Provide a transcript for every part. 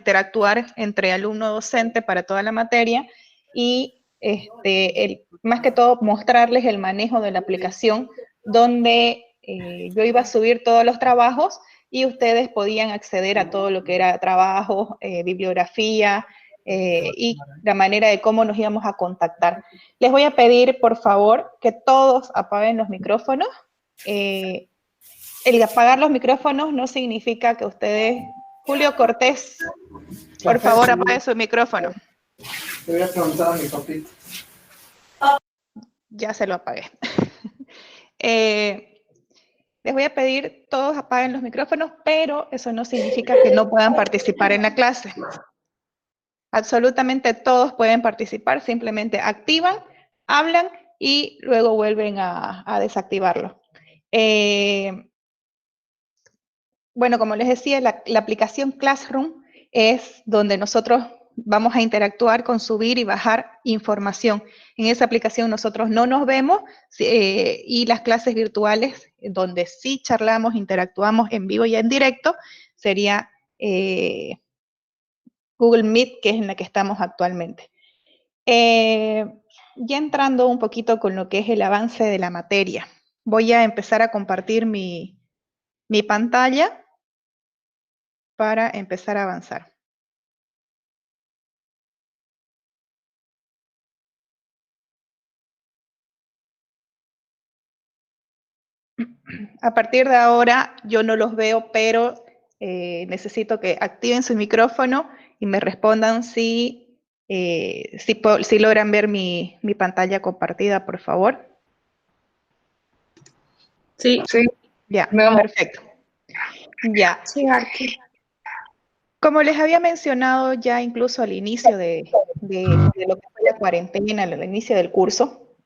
interactuar entre alumno-docente para toda la materia y más que todo mostrarles el manejo de la aplicación donde yo iba a subir todos los trabajos y ustedes podían acceder a todo lo que era trabajo, bibliografía y la manera de cómo nos íbamos a contactar. Les voy a pedir, por favor, que todos apaguen los micrófonos. El apagar los micrófonos no significa que ustedes... Julio Cortés, por favor, apague su micrófono. Le voy a preguntar a mi papito. Ya se lo apagué. Les voy a pedir, todos apaguen los micrófonos, pero eso no significa que no puedan participar en la clase. Absolutamente todos pueden participar, simplemente activan, hablan y luego vuelven a desactivarlo. Bueno, como les decía, la aplicación Classroom es donde nosotros vamos a interactuar con subir y bajar información. En esa aplicación nosotros no nos vemos y las clases virtuales, donde sí charlamos, interactuamos en vivo y en directo, sería Google Meet, que es en la que estamos actualmente. Ya entrando un poquito con lo que es el avance de la materia, voy a empezar a compartir mi pantalla para empezar a avanzar. A partir de ahora yo no los veo, pero necesito que activen su micrófono y me respondan si logran ver mi pantalla compartida, por favor. Sí. Sí. Ya, perfecto. Ya. Sí, aquí. Como les había mencionado ya incluso al inicio de lo que fue la cuarentena, al inicio del curso,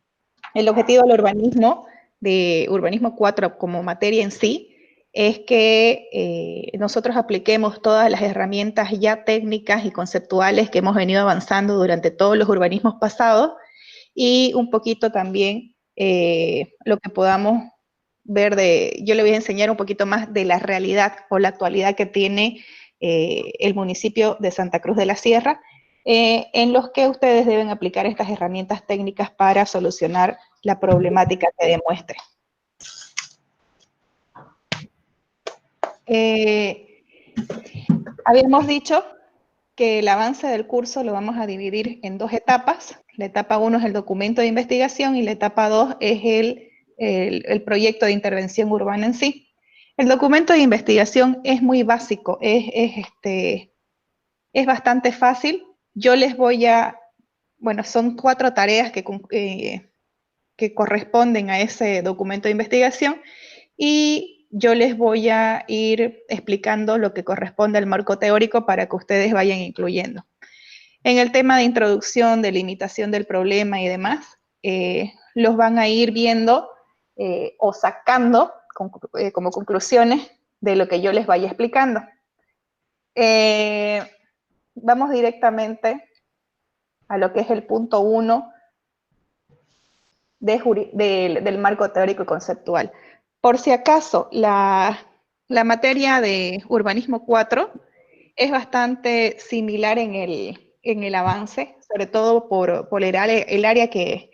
el objetivo del urbanismo, de Urbanismo 4 como materia en sí, es que nosotros apliquemos todas las herramientas ya técnicas y conceptuales que hemos venido avanzando durante todos los urbanismos pasados y un poquito también lo que podamos ver yo le voy a enseñar un poquito más de la realidad o la actualidad que tiene el municipio de Santa Cruz de la Sierra, en los que ustedes deben aplicar estas herramientas técnicas para solucionar la problemática que demuestre. Habíamos dicho que el avance del curso lo vamos a dividir en dos etapas. La etapa 1 es el documento de investigación y la etapa 2 es el proyecto de intervención urbana en sí. El documento de investigación es muy básico, es bastante fácil. Yo les voy bueno, son 4 tareas que corresponden a ese documento de investigación y yo les voy a ir explicando lo que corresponde al marco teórico para que ustedes vayan incluyendo. En el tema de introducción, de limitación del problema y demás, los van a ir viendo o sacando como conclusiones de lo que yo les vaya explicando. Vamos directamente a lo que es el punto 1 del marco teórico y conceptual. Por si acaso, la materia de Urbanismo 4 es bastante similar en el avance, sobre todo por el área que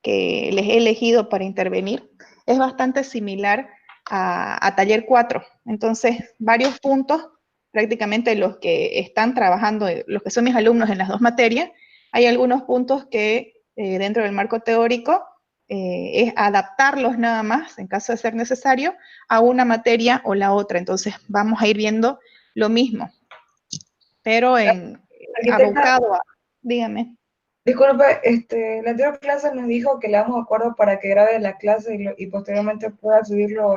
les he elegido para intervenir, es bastante similar a Taller 4. Entonces, varios puntos, prácticamente los que están trabajando, los que son mis alumnos en las dos materias, hay algunos puntos que dentro del marco teórico es adaptarlos nada más, en caso de ser necesario, a una materia o la otra. Entonces, vamos a ir viendo lo mismo, pero abocado a... Dígame. Disculpe, la anterior clase nos dijo que le damos acuerdo para que grabe la clase y posteriormente pueda subirlo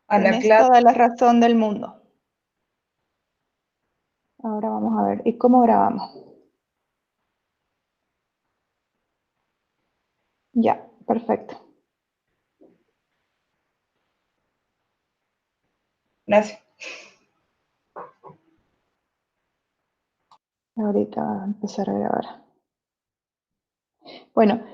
a la Tienes clase. toda la razón del mundo. Ahora vamos a ver, ¿y cómo grabamos? Ya, perfecto. Gracias. Ahorita va a empezar a grabar. Bueno,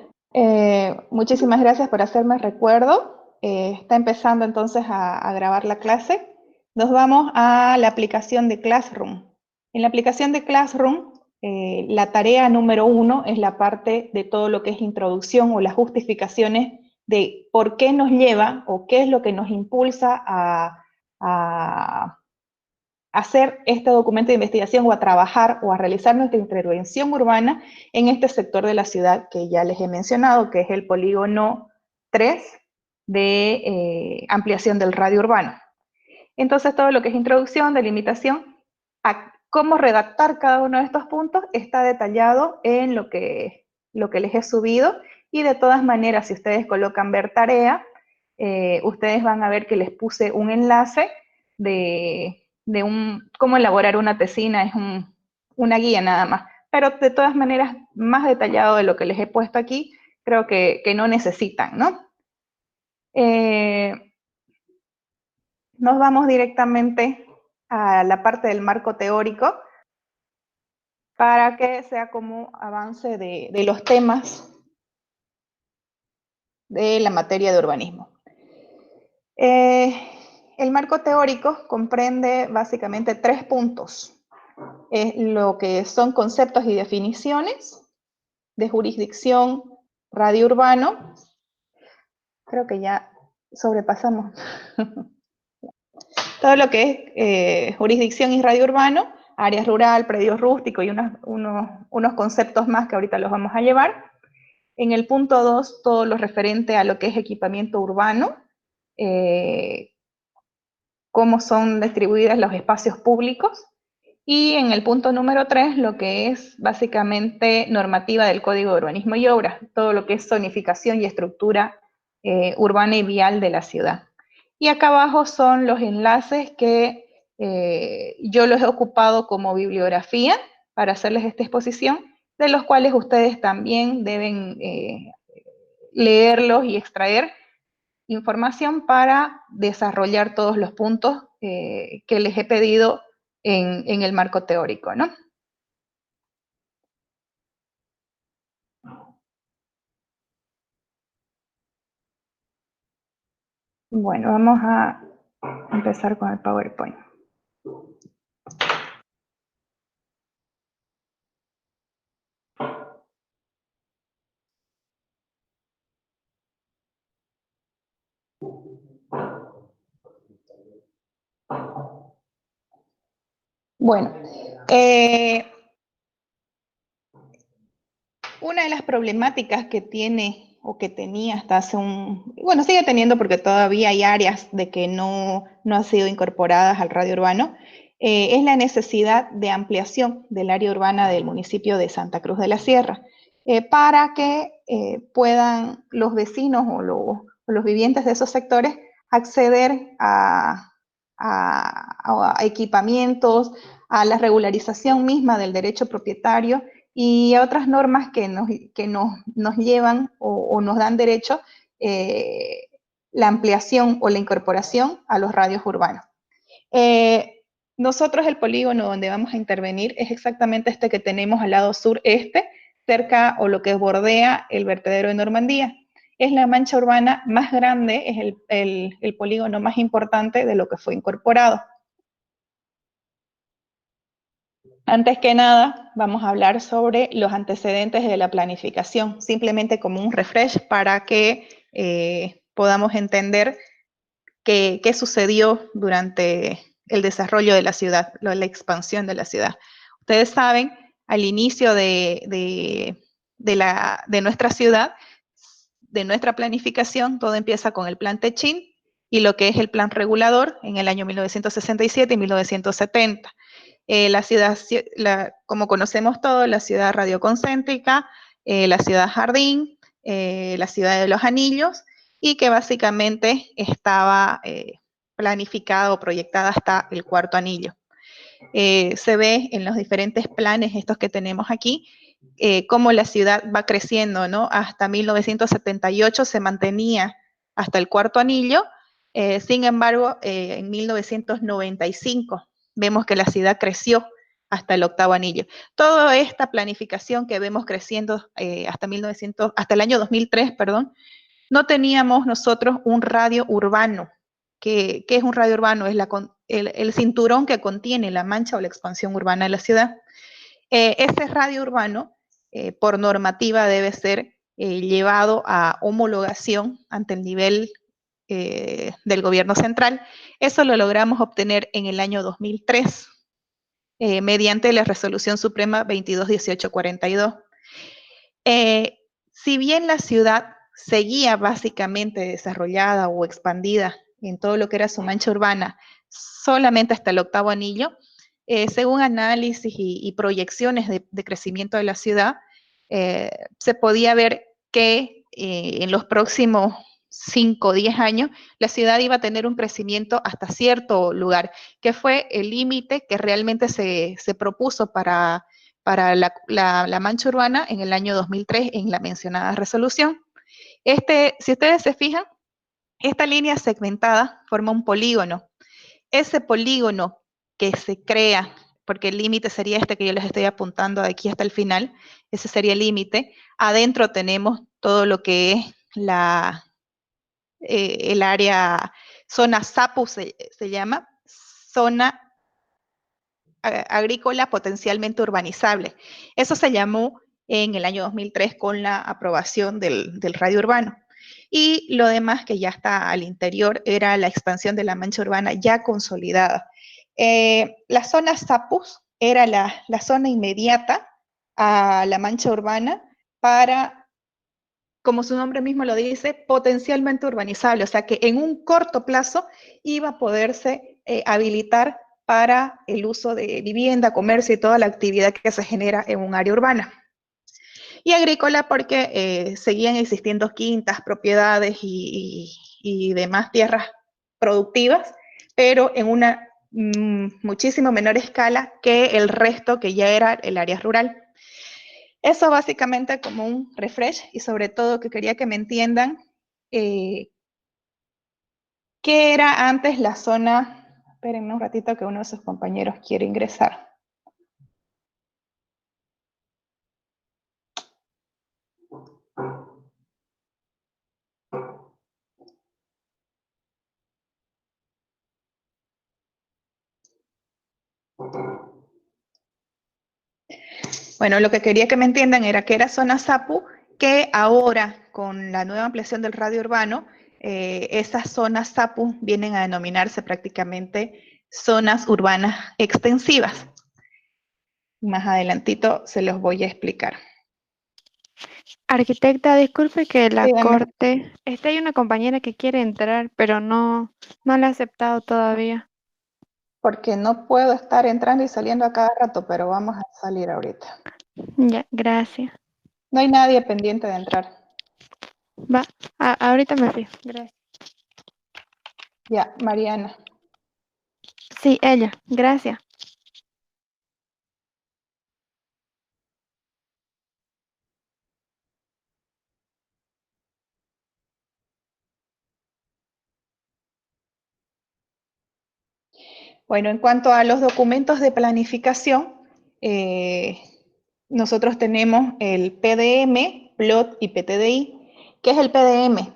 muchísimas gracias por hacerme recuerdo. Está empezando entonces a grabar la clase. Nos vamos a la aplicación de Classroom. En la aplicación de Classroom, la tarea número 1 es la parte de todo lo que es introducción o las justificaciones de por qué nos lleva o qué es lo que nos impulsa a hacer este documento de investigación o a trabajar o a realizar nuestra intervención urbana en este sector de la ciudad que ya les he mencionado, que es el polígono 3 de ampliación del radio urbano. Entonces, todo lo que es introducción, delimitación, a cómo redactar cada uno de estos puntos está detallado en lo que les he subido, y de todas maneras, si ustedes colocan ver tarea, ustedes van a ver que les puse un enlace de cómo elaborar una tesina, es una guía nada más, pero de todas maneras, más detallado de lo que les he puesto aquí, creo que no necesitan, ¿no? Nos vamos directamente a la parte del marco teórico para que sea como avance de los temas de la materia de urbanismo. El marco teórico comprende básicamente 3 puntos. Lo que son conceptos y definiciones de jurisdicción, radio urbano. Creo que ya sobrepasamos todo lo que es jurisdicción y radio urbano, área rural, predios rústicos y unos conceptos más que ahorita los vamos a llevar. En el punto 2, todo lo referente a lo que es equipamiento urbano, cómo son distribuidos los espacios públicos. Y en el punto número 3, lo que es básicamente normativa del Código de Urbanismo y Obras, todo lo que es zonificación y estructura urbana y vial de la ciudad. Y acá abajo son los enlaces que yo los he ocupado como bibliografía para hacerles esta exposición, de los cuales ustedes también deben leerlos y extraer información para desarrollar todos los puntos que les he pedido en el marco teórico, ¿no? Bueno, vamos a empezar con el PowerPoint. Bueno, una de las problemáticas que tiene o que tenía hasta hace bueno, sigue teniendo porque todavía hay áreas de que no han sido incorporadas al radio urbano, es la necesidad de ampliación del área urbana del municipio de Santa Cruz de la Sierra, para que puedan los vecinos o los vivientes de esos sectores acceder a equipamientos, a la regularización misma del derecho propietario y a otras normas que nos llevan o nos dan derecho la ampliación o la incorporación a los radios urbanos. Nosotros el polígono donde vamos a intervenir es exactamente este que tenemos al lado sureste, cerca o lo que bordea el vertedero de Normandía. Es la mancha urbana más grande, es el polígono más importante de lo que fue incorporado. Antes que nada, vamos a hablar sobre los antecedentes de la planificación, simplemente como un refresh para que podamos entender qué sucedió durante el desarrollo de la ciudad, la expansión de la ciudad. Ustedes saben, al inicio de nuestra ciudad, de nuestra planificación, todo empieza con el plan Techín y lo que es el plan regulador en el año 1967 y 1970. La ciudad, como conocemos todos, la ciudad radioconcéntrica, la ciudad jardín, la ciudad de los anillos, y que básicamente estaba planificada o proyectada hasta el cuarto anillo. Se ve en los diferentes planes estos que tenemos aquí, cómo la ciudad va creciendo, ¿no? Hasta 1978 se mantenía hasta el cuarto anillo, sin embargo, en 1995 vemos que la ciudad creció hasta el octavo anillo. Toda esta planificación que vemos creciendo hasta el año 2003, perdón, no teníamos nosotros un radio urbano ¿qué es un radio urbano? Es el cinturón que contiene la mancha o la expansión urbana de la ciudad. Ese radio urbano, por normativa, debe ser llevado a homologación ante el nivel del gobierno central. Eso lo logramos obtener en el año 2003, mediante la Resolución Suprema 221842. Si bien la ciudad seguía básicamente desarrollada o expandida en todo lo que era su mancha urbana, solamente hasta el 8º anillo, según análisis y proyecciones de crecimiento de la ciudad, se podía ver que en los próximos 5 o 10 años, la ciudad iba a tener un crecimiento hasta cierto lugar, que fue el límite que realmente se propuso para la mancha urbana en el año 2003 en la mencionada resolución. Si ustedes se fijan, esta línea segmentada forma un polígono. Ese polígono que se crea, porque el límite sería este que yo les estoy apuntando de aquí hasta el final, ese sería el límite. Adentro tenemos todo lo que es el área, zona SAPU se llama, zona agrícola potencialmente urbanizable. Eso se llamó en el año 2003 con la aprobación del radio urbano. Y lo demás que ya está al interior era la expansión de la mancha urbana ya consolidada. La zona SAPUS era la zona inmediata a la mancha urbana para, como su nombre mismo lo dice, potencialmente urbanizable, o sea que en un corto plazo iba a poderse habilitar para el uso de vivienda, comercio y toda la actividad que se genera en un área urbana. Y agrícola porque seguían existiendo quintas, propiedades y demás tierras productivas, pero en una muchísimo menor escala que el resto que ya era el área rural. Eso básicamente como un refresh y sobre todo que quería que me entiendan qué era antes la zona. Espérenme un ratito que uno de sus compañeros quiere ingresar. Bueno, lo que quería que me entiendan era que era zona SAPU, que ahora con la nueva ampliación del radio urbano, esas zonas SAPU vienen a denominarse prácticamente zonas urbanas extensivas. Más adelantito se los voy a explicar. Arquitecta, disculpe que la Dígame. corte. Hay una compañera que quiere entrar, pero no la ha aceptado todavía. Porque no puedo estar entrando y saliendo a cada rato, pero vamos a salir ahorita. Ya, gracias. No hay nadie pendiente de entrar. Va, ahorita me fijo. Gracias. Ya, Mariana. Sí, ella. Gracias. Bueno, en cuanto a los documentos de planificación, nosotros tenemos el PDM, PLOT y PTDI. ¿Qué es el PDM?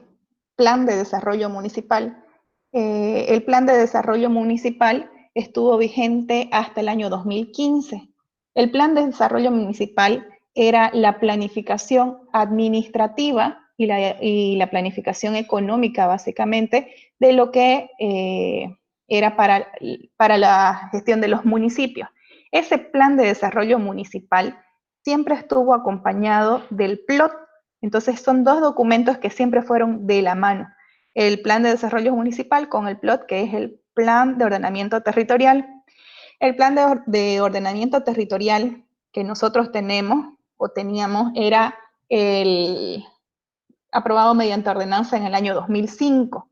Plan de Desarrollo Municipal. El Plan de Desarrollo Municipal estuvo vigente hasta el año 2015. El Plan de Desarrollo Municipal era la planificación administrativa y la planificación económica, básicamente, de lo que era para la gestión de los municipios. Ese plan de desarrollo municipal siempre estuvo acompañado del PLOT. Entonces son dos documentos que siempre fueron de la mano. El plan de desarrollo municipal con el PLOT, que es el plan de ordenamiento territorial. El plan de ordenamiento territorial que nosotros tenemos o teníamos era el aprobado mediante ordenanza en el año 2005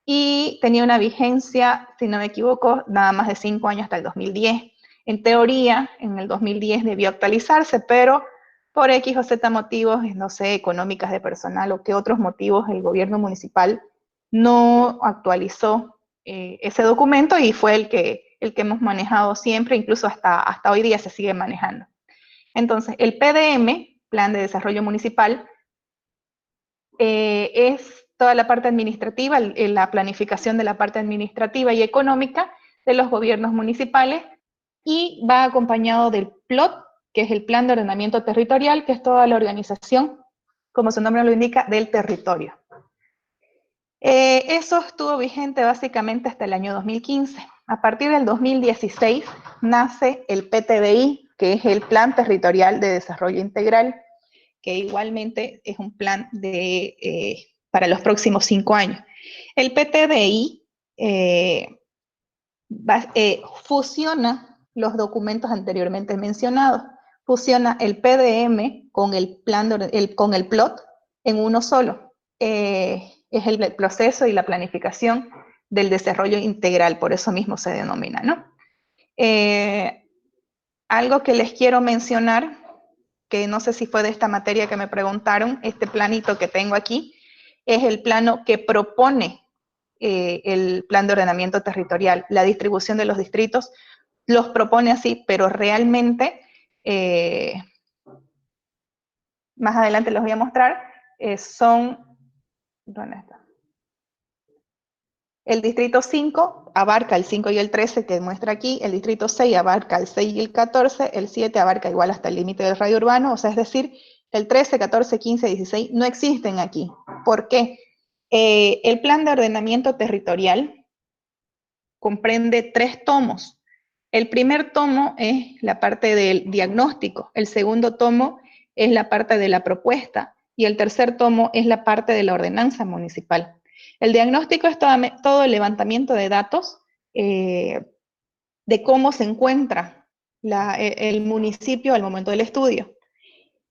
y tenía una vigencia, si no me equivoco, nada más de 5 años hasta el 2010. En teoría, en el 2010 debió actualizarse, pero por X o Z motivos, no sé, económicas de personal o qué otros motivos, el gobierno municipal no actualizó ese documento y fue el que hemos manejado siempre, incluso hasta hoy día se sigue manejando. Entonces, el PDM, Plan de Desarrollo Municipal, es toda la parte administrativa, la planificación de la parte administrativa y económica de los gobiernos municipales, y va acompañado del PLOT, que es el Plan de Ordenamiento Territorial, que es toda la organización, como su nombre lo indica, del territorio. Eso estuvo vigente básicamente hasta el año 2015. A partir del 2016 nace el PTDI, que es el Plan Territorial de Desarrollo Integral, que igualmente es un plan para los próximos 5 años. El PTDI fusiona los documentos anteriormente mencionados, fusiona el PDM con el PLOT en uno solo. Es el proceso y la planificación del desarrollo integral, por eso mismo se denomina, ¿no? Algo que les quiero mencionar, que no sé si fue de esta materia que me preguntaron, este planito que tengo aquí, es el plano que propone el plan de ordenamiento territorial. La distribución de los distritos los propone así, pero realmente, más adelante los voy a mostrar, ¿dónde está? El distrito 5 abarca el 5 y el 13 que muestra aquí, el distrito 6 abarca el 6 y el 14, el 7 abarca igual hasta el límite del radio urbano, o sea, es decir, el 13, 14, 15, 16 no existen aquí. ¿Por qué? El plan de ordenamiento territorial comprende 3 tomos. El primer tomo es la parte del diagnóstico, el segundo tomo es la parte de la propuesta y el tercer tomo es la parte de la ordenanza municipal. El diagnóstico es todo el levantamiento de datos de cómo se encuentra el municipio al momento del estudio.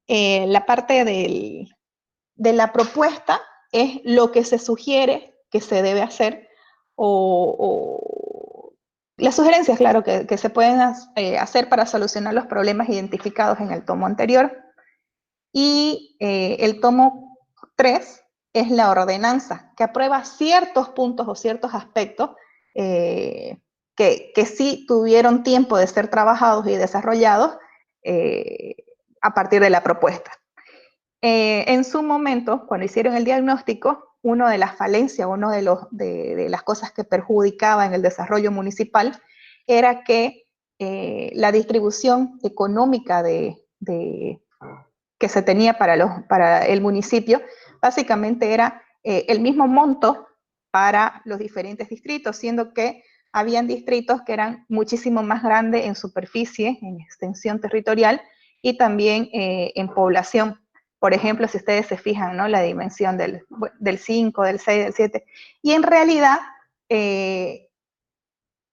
La parte de la propuesta es lo que se sugiere que se debe hacer o las sugerencias, claro, que se pueden hacer para solucionar los problemas identificados en el tomo anterior. Y el tomo 3 es la ordenanza, que aprueba ciertos puntos o ciertos aspectos que sí tuvieron tiempo de ser trabajados y desarrollados a partir de la propuesta. En su momento, cuando hicieron el diagnóstico, una de las falencias, una de las cosas que perjudicaba en el desarrollo municipal era que la distribución económica que se tenía para el municipio, básicamente era el mismo monto para los diferentes distritos, siendo que habían distritos que eran muchísimo más grandes en superficie, en extensión territorial, y también en población. Por ejemplo, si ustedes se fijan, ¿no? La dimensión del 5, del 6, del 7. Y en realidad,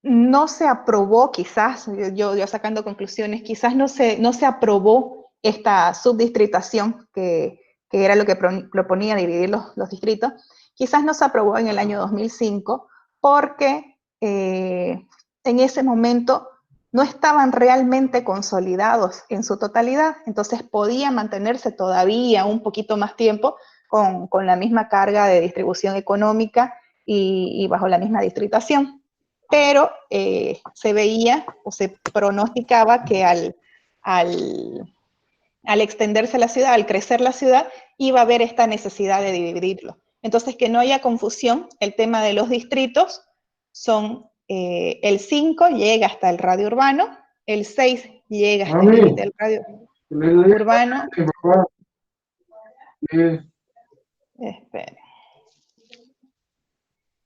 no se aprobó, quizás, yo sacando conclusiones, quizás no se aprobó esta subdistritación, que era lo que proponía dividir los distritos, quizás no se aprobó en el año 2005, porque en ese momento no estaban realmente consolidados en su totalidad, entonces podía mantenerse todavía un poquito más tiempo con la misma carga de distribución económica y bajo la misma distritación. Pero se veía o se pronosticaba que al extenderse la ciudad, al crecer la ciudad, iba a haber esta necesidad de dividirlo. Entonces, que no haya confusión, el tema de los distritos son el 5 llega hasta el radio urbano, el 6 llega hasta el límite del radio urbano. Esperen.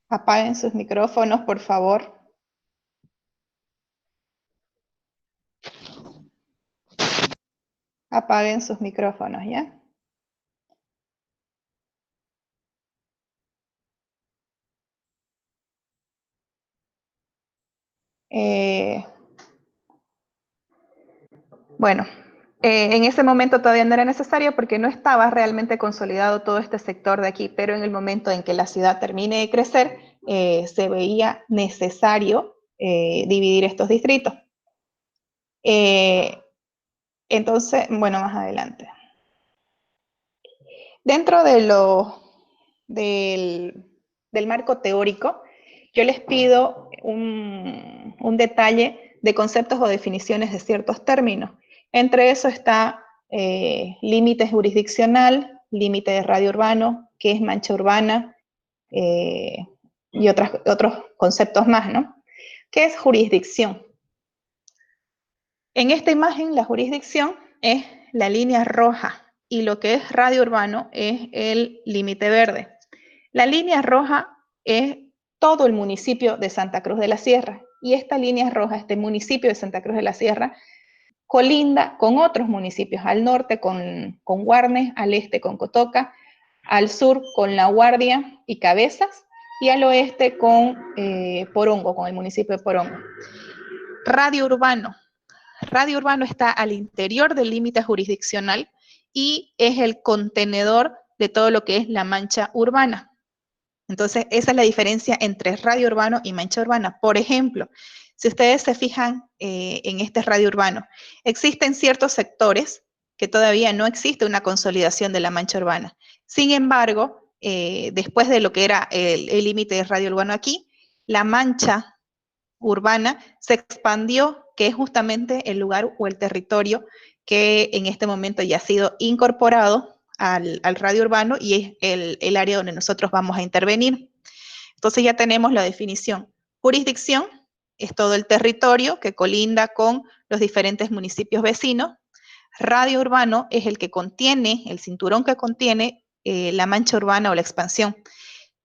Apaguen sus micrófonos, por favor. Apaguen sus micrófonos, ¿ya? Bueno, en ese momento todavía no era necesario porque no estaba realmente consolidado todo este sector de aquí, pero en el momento en que la ciudad termine de crecer, se veía necesario dividir estos distritos. Entonces, bueno, más adelante. Dentro del marco teórico, yo les pido un detalle de conceptos o definiciones de ciertos términos. Entre eso está límite jurisdiccional, límite de radio urbano, qué es mancha urbana, y otros conceptos más, ¿no? ¿Qué es jurisdicción? En esta imagen, la jurisdicción es la línea roja y lo que es radio urbano es el límite verde. La línea roja es todo el municipio de Santa Cruz de la Sierra y esta línea roja, este municipio de Santa Cruz de la Sierra, colinda con otros municipios, al norte con Guarnes, al este con Cotoca, al sur con La Guardia y Cabezas, y al oeste con Porongo, con el municipio de Porongo. Radio urbano. Radio urbano está al interior del límite jurisdiccional y es el contenedor de todo lo que es la mancha urbana. Entonces, esa es la diferencia entre radio urbano y mancha urbana. Por ejemplo, si ustedes se fijan en este radio urbano, existen ciertos sectores que todavía no existe una consolidación de la mancha urbana. Sin embargo, después de lo que era el límite de radio urbano aquí, la mancha urbana se expandió, que es justamente el lugar o el territorio que en este momento ya ha sido incorporado al radio urbano y es el área donde nosotros vamos a intervenir. Entonces ya tenemos la definición. Jurisdicción es todo el territorio que colinda con los diferentes municipios vecinos. Radio urbano es el que contiene, el cinturón que contiene la mancha urbana o la expansión.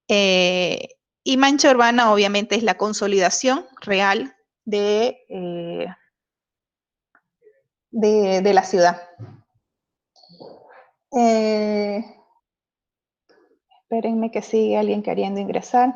Y mancha urbana obviamente es la consolidación real de la ciudad. Espérenme que sigue alguien queriendo ingresar.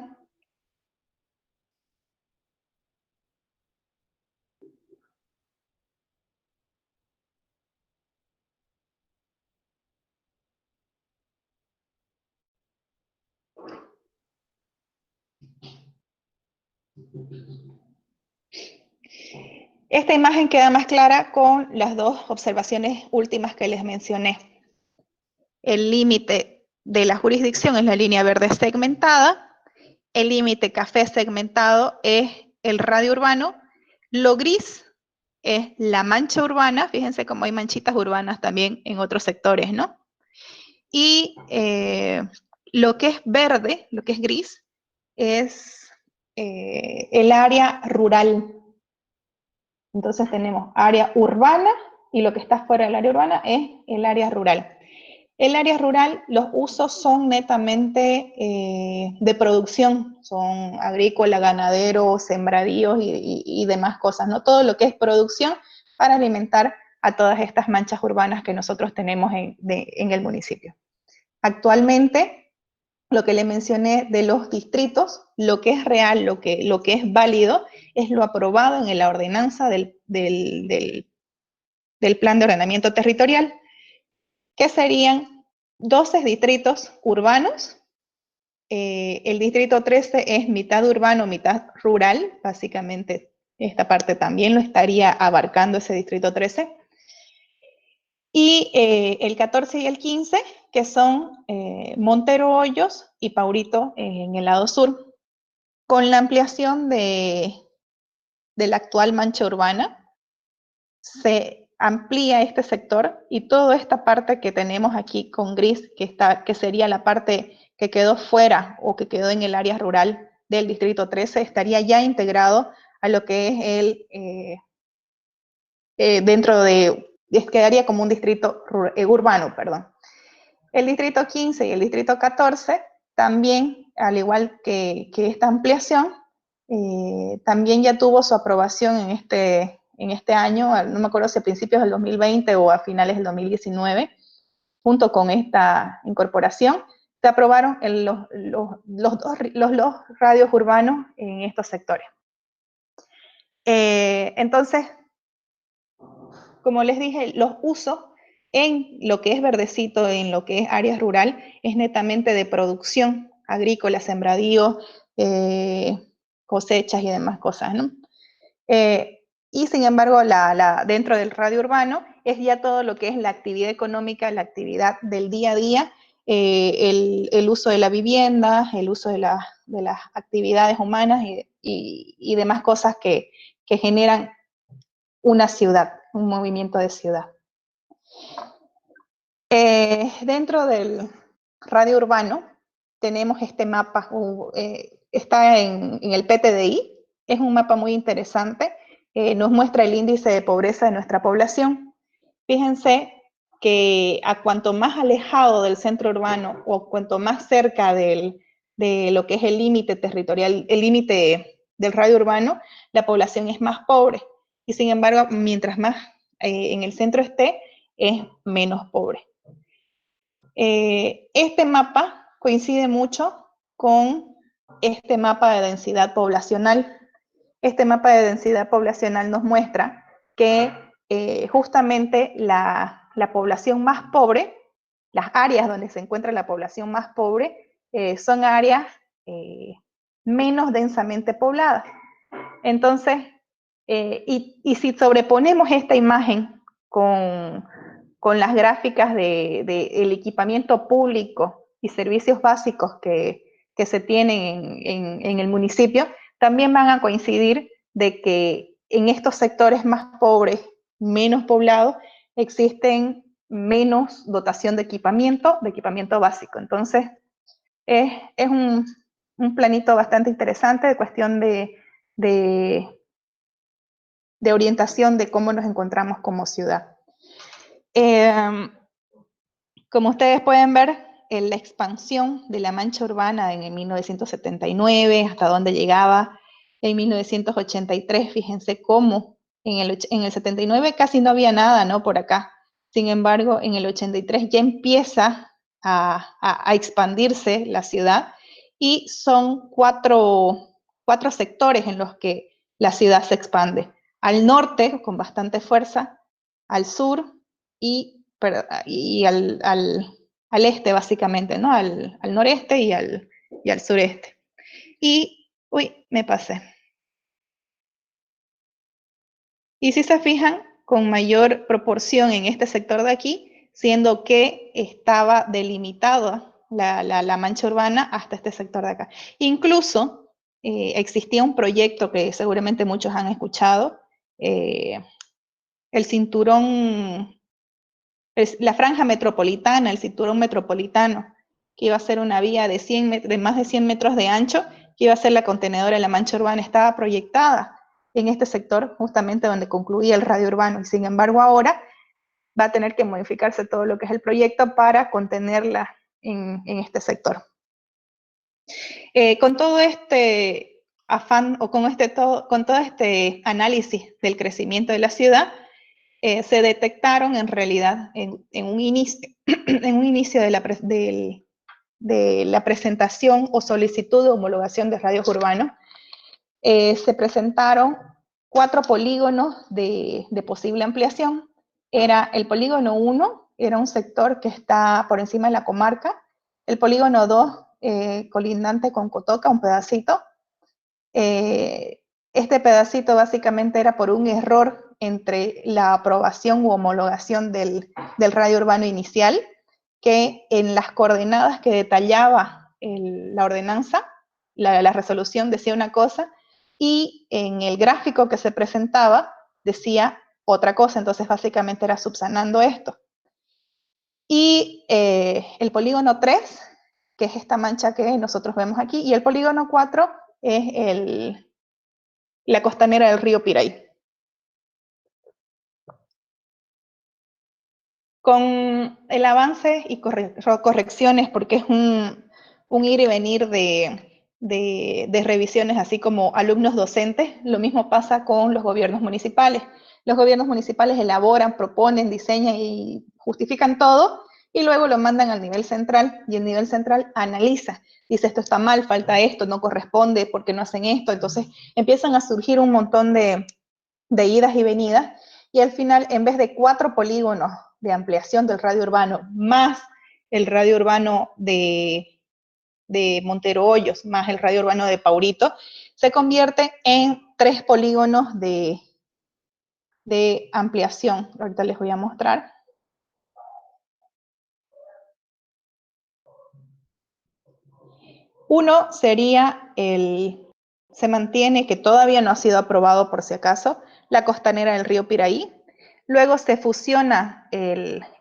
Esta imagen queda más clara con las dos observaciones últimas que les mencioné. El límite de la jurisdicción es la línea verde segmentada, el límite café segmentado es el radio urbano, lo gris es la mancha urbana, fíjense cómo hay manchitas urbanas también en otros sectores, ¿no? Y lo que es verde, lo que es gris, es el área rural. Entonces tenemos área urbana y lo que está fuera del área urbana es el área rural. El área rural, los usos son netamente de producción, son agrícola, ganadero, sembradíos y demás cosas, ¿no? Todo lo que es producción para alimentar a todas estas manchas urbanas que nosotros tenemos en el municipio. Actualmente, lo que le mencioné de los distritos, lo que es real, lo que es válido, es lo aprobado en la ordenanza del Plan de Ordenamiento Territorial, que serían 12 distritos urbanos. El distrito 13 es mitad urbano, mitad rural, básicamente esta parte también lo estaría abarcando ese distrito 13. Y el 14 y el 15, que son Montero Hoyos y Paurito en el lado sur. Con la ampliación de la actual mancha urbana, se amplía este sector y toda esta parte que tenemos aquí con gris, que sería la parte que quedó fuera o que quedó en el área rural del distrito 13, estaría ya integrado a lo que es quedaría como un distrito urbano, perdón. El distrito 15 y el distrito 14 también, al igual que esta ampliación, también ya tuvo su aprobación en este año, no me acuerdo si a principios del 2020 o a finales del 2019, junto con esta incorporación, se aprobaron los radios urbanos en estos sectores. Entonces, como les dije, los usos en lo que es verdecito, en lo que es área rural, es netamente de producción agrícola, sembradío, cosechas y demás cosas, ¿no? Y sin embargo, dentro del radio urbano es ya todo lo que es la actividad económica, la actividad del día a día, el uso de la vivienda, el uso de las actividades humanas y demás cosas que generan una ciudad, un movimiento de ciudad. Dentro del radio urbano tenemos este mapa, está en el PTDI, es un mapa muy interesante, nos muestra el índice de pobreza de nuestra población. Fíjense que a cuanto más alejado del centro urbano o cuanto más cerca de lo que es el límite territorial, el límite del radio urbano, la población es más pobre. Y sin embargo, mientras más en el centro esté, es menos pobre. Este mapa coincide mucho con este mapa de densidad poblacional. Este mapa de densidad poblacional nos muestra que justamente la población más pobre, las áreas donde se encuentra la población más pobre, son áreas menos densamente pobladas. Entonces, y si sobreponemos esta imagen con las gráficas del equipamiento público y servicios básicos que se tienen en el municipio, también van a coincidir de que en estos sectores más pobres, menos poblados, existen menos dotación de equipamiento básico. Entonces, es un planito bastante interesante de cuestión de orientación de cómo nos encontramos como ciudad. Como ustedes pueden ver, la expansión de la mancha urbana en el 1979, hasta dónde llegaba en 1983, fíjense cómo en el 79 casi no había nada, ¿no? Por acá. Sin embargo, en el 83 ya empieza a expandirse la ciudad y son cuatro sectores en los que la ciudad se expande. Al norte, con bastante fuerza, al sur y al este, básicamente, ¿no? Al noreste y al sureste. Y, uy, me pasé. Y si se fijan, con mayor proporción en este sector de aquí, siendo que estaba delimitada la mancha urbana hasta este sector de acá. Incluso existía un proyecto que seguramente muchos han escuchado, el cinturón, la franja metropolitana, el cinturón metropolitano, que iba a ser una vía de más de 100 metros de ancho, que iba a ser la contenedora de la mancha urbana, estaba proyectada en este sector, justamente donde concluía el radio urbano, y sin embargo ahora va a tener que modificarse todo lo que es el proyecto para contenerla en este sector. Con todo este afán, o con todo este análisis del crecimiento de la ciudad, se detectaron en realidad en un inicio de la presentación o solicitud de homologación de radios urbanos, se presentaron 4 polígonos de posible ampliación. Era el polígono 1, era un sector que está por encima de la comarca. El polígono 2, colindante con Cotoca, un pedacito. Este pedacito básicamente era por un error entre la aprobación u homologación del radio urbano inicial, que en las coordenadas que detallaba la ordenanza, la resolución decía una cosa, y en el gráfico que se presentaba decía otra cosa, entonces básicamente era subsanando esto. Y el polígono 3, que es esta mancha que nosotros vemos aquí, y el polígono 4 es la costanera del río Piraí. Con el avance y correcciones, porque es un ir y venir de revisiones, así como alumnos docentes, lo mismo pasa con los gobiernos municipales. Los gobiernos municipales elaboran, proponen, diseñan y justifican todo, y luego lo mandan al nivel central, y el nivel central analiza, dice esto está mal, falta esto, no corresponde, ¿por qué no hacen esto? Entonces empiezan a surgir un montón de idas y venidas, y al final, en vez de 4 polígonos de ampliación del radio urbano, más el radio urbano de Montero Hoyos, más el radio urbano de Paurito, se convierte en 3 polígonos de ampliación. Ahorita les voy a mostrar. Uno sería se mantiene, que todavía no ha sido aprobado por si acaso, la costanera del río Piraí. Luego se fusiona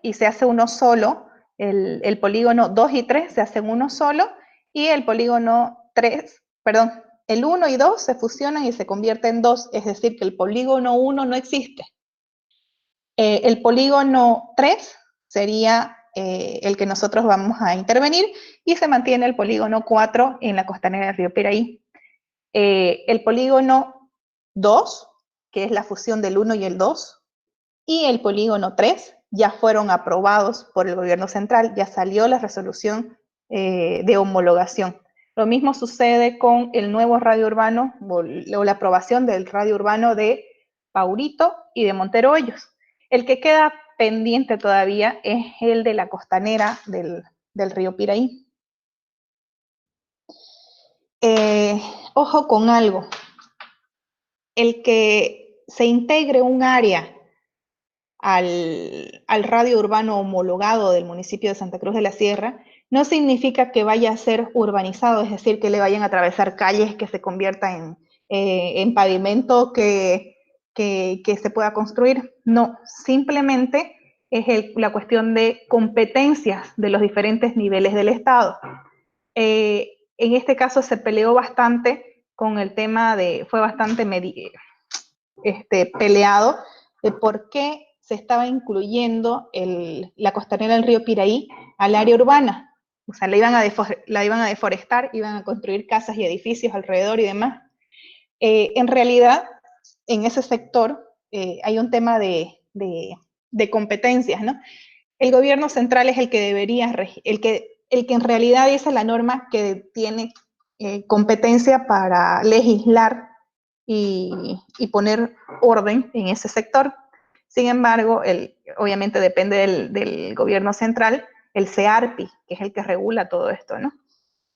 y se hace uno solo, el polígono 2 y 3 se hacen uno solo, y el polígono 3, perdón, el 1 y 2 se fusionan y se convierten en 2, es decir, que el polígono 1 no existe. El polígono 3 sería el que nosotros vamos a intervenir y se mantiene el polígono 4 en la costanera del río Piraí. El polígono 2, que es la fusión del 1 y el 2, y el polígono 3 ya fueron aprobados por el gobierno central, ya salió la resolución de homologación. Lo mismo sucede con el nuevo radio urbano o la aprobación del radio urbano de Paurito y de Montero Hoyos. El que queda pendiente todavía es el de la costanera del río Piraí. Ojo con algo, el que se integre un área al radio urbano homologado del municipio de Santa Cruz de la Sierra, no significa que vaya a ser urbanizado, es decir, que le vayan a atravesar calles que se conviertan en pavimento que se pueda construir. No, simplemente es la cuestión de competencias de los diferentes niveles del Estado. En este caso se peleó bastante con el tema fue bastante peleado de por qué se estaba incluyendo la costanera del río Piraí al área urbana. O sea, la iban a deforestar, iban a construir casas y edificios alrededor y demás. En realidad, en ese sector hay un tema de competencias, ¿no? El gobierno central es el que debería, el que en realidad dice la norma que tiene competencia para legislar y poner orden en ese sector. Sin embargo, obviamente depende del gobierno central, el CEARPI, que es el que regula todo esto, ¿no?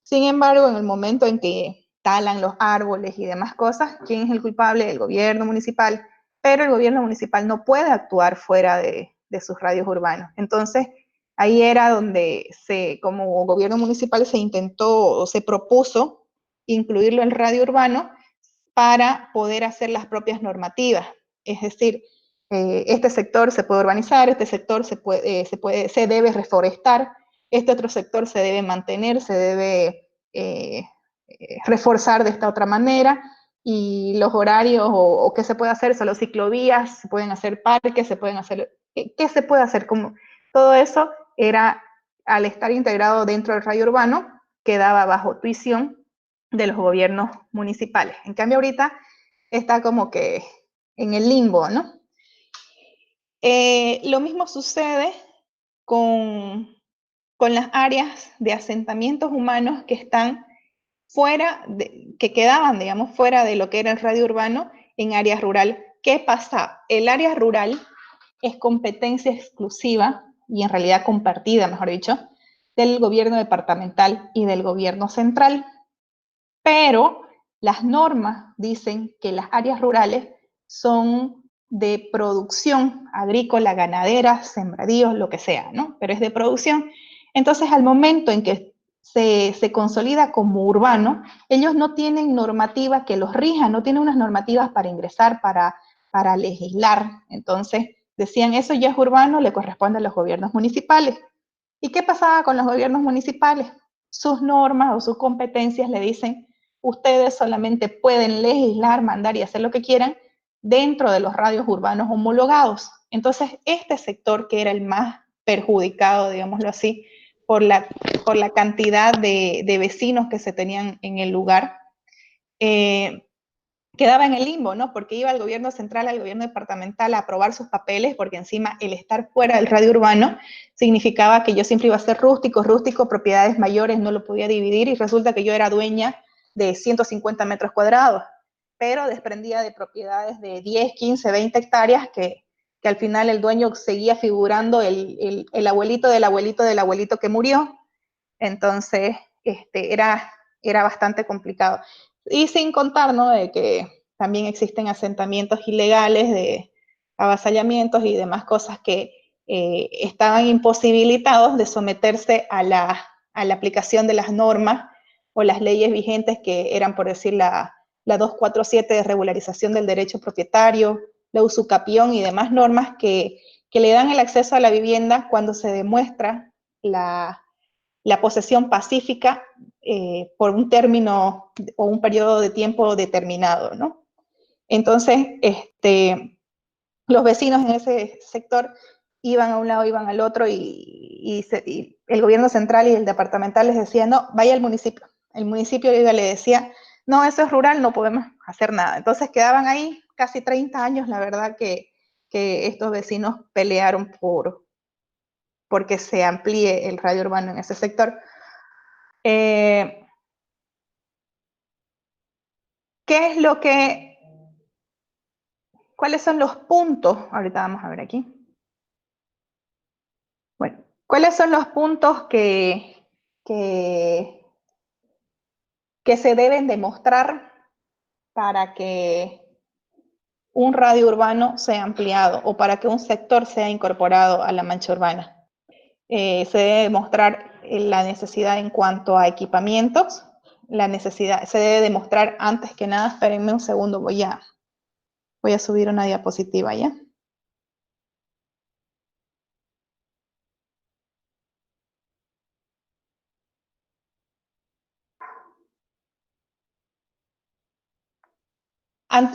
Sin embargo, en el momento en que talan los árboles y demás cosas, ¿quién es el culpable? El gobierno municipal. Pero el gobierno municipal no puede actuar fuera de sus radios urbanos. Entonces, ahí era donde como gobierno municipal se intentó o se propuso incluirlo en radio urbano para poder hacer las propias normativas. Es decir, este sector se puede urbanizar, este sector se debe reforestar, este otro sector se debe mantener, se debe reforzar de esta otra manera, y los horarios o qué se puede hacer, solo ciclovías, se pueden hacer parques, se pueden hacer, ¿qué se puede hacer? Todo eso era, al estar integrado dentro del radio urbano, quedaba bajo tuición de los gobiernos municipales. En cambio, ahorita está como que en el limbo, ¿no? Lo mismo sucede con las áreas de asentamientos humanos que están que quedaban, digamos, fuera de lo que era el radio urbano en área rural. ¿Qué pasa? El área rural es competencia exclusiva y en realidad compartida, mejor dicho, del gobierno departamental y del gobierno central. Pero las normas dicen que las áreas rurales son de producción agrícola, ganadera, sembradíos, lo que sea, ¿no? Pero es de producción. Entonces, al momento en que se consolida como urbano, ellos no tienen normativa que los rija, no tienen unas normativas para ingresar, para legislar. Entonces, decían, eso ya es urbano, le corresponde a los gobiernos municipales. ¿Y qué pasaba con los gobiernos municipales? Sus normas o sus competencias le dicen, ustedes solamente pueden legislar, mandar y hacer lo que quieran dentro de los radios urbanos homologados. Entonces, este sector, que era el más perjudicado, digámoslo así, por la cantidad de vecinos que se tenían en el lugar, quedaba en el limbo, ¿no? Porque iba al gobierno central, al gobierno departamental a aprobar sus papeles, porque encima el estar fuera del radio urbano significaba que yo siempre iba a ser rústico, propiedades mayores no lo podía dividir, y resulta que yo era dueña de 150 metros cuadrados, pero desprendía de propiedades de 10, 15, 20 hectáreas que al final el dueño seguía figurando el abuelito del abuelito del abuelito que murió. Entonces, era bastante complicado. Y sin contar, ¿no?, de que también existen asentamientos ilegales de avasallamientos y demás cosas que estaban imposibilitados de someterse a la aplicación de las normas o las leyes vigentes, que eran, por decir, la 247 de regularización del derecho propietario, la usucapión y demás normas que le dan el acceso a la vivienda cuando se demuestra la la posesión pacífica por un término o un periodo de tiempo determinado, ¿no? Entonces, los vecinos en ese sector iban a un lado, iban al otro, y el gobierno central y el departamental les decía, no, vaya al municipio. El municipio le decía, no, eso es rural, no podemos hacer nada. Entonces quedaban ahí casi 30 años, la verdad que estos vecinos pelearon porque se amplíe el radio urbano en ese sector. ¿Qué es lo que, cuáles son los puntos? Ahorita vamos a ver aquí. Bueno, ¿cuáles son los puntos que se deben demostrar para que un radio urbano sea ampliado o para que un sector sea incorporado a la mancha urbana? Se debe demostrar la necesidad en cuanto a equipamientos, se debe demostrar antes que nada, espérenme un segundo, voy a subir una diapositiva ya.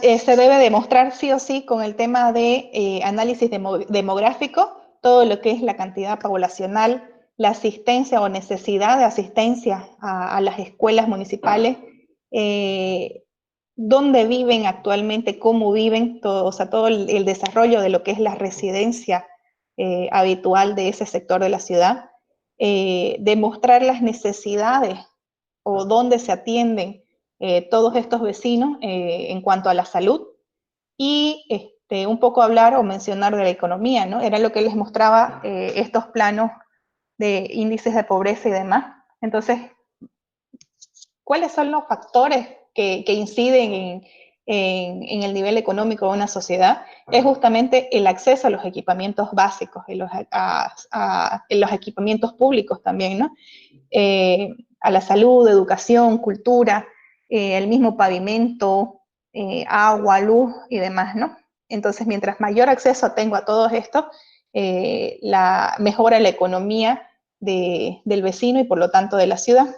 Se debe demostrar sí o sí con el tema de análisis demográfico, todo lo que es la cantidad poblacional, la asistencia o necesidad de asistencia a las escuelas municipales, dónde viven actualmente, cómo viven, todo, o sea, todo el desarrollo de lo que es la residencia habitual de ese sector de la ciudad, demostrar las necesidades o dónde se atienden todos estos vecinos en cuanto a la salud, y un poco hablar o mencionar de la economía, ¿no? Era lo que les mostraba estos planos de índices de pobreza y demás. Entonces, ¿cuáles son los factores que inciden en el nivel económico de una sociedad? Es justamente el acceso a los equipamientos básicos, en los equipamientos públicos también, ¿no? A la salud, educación, cultura, el mismo pavimento, agua, luz y demás, ¿no? Entonces, mientras mayor acceso tengo a todo esto, mejora la economía del vecino y por lo tanto de la ciudad.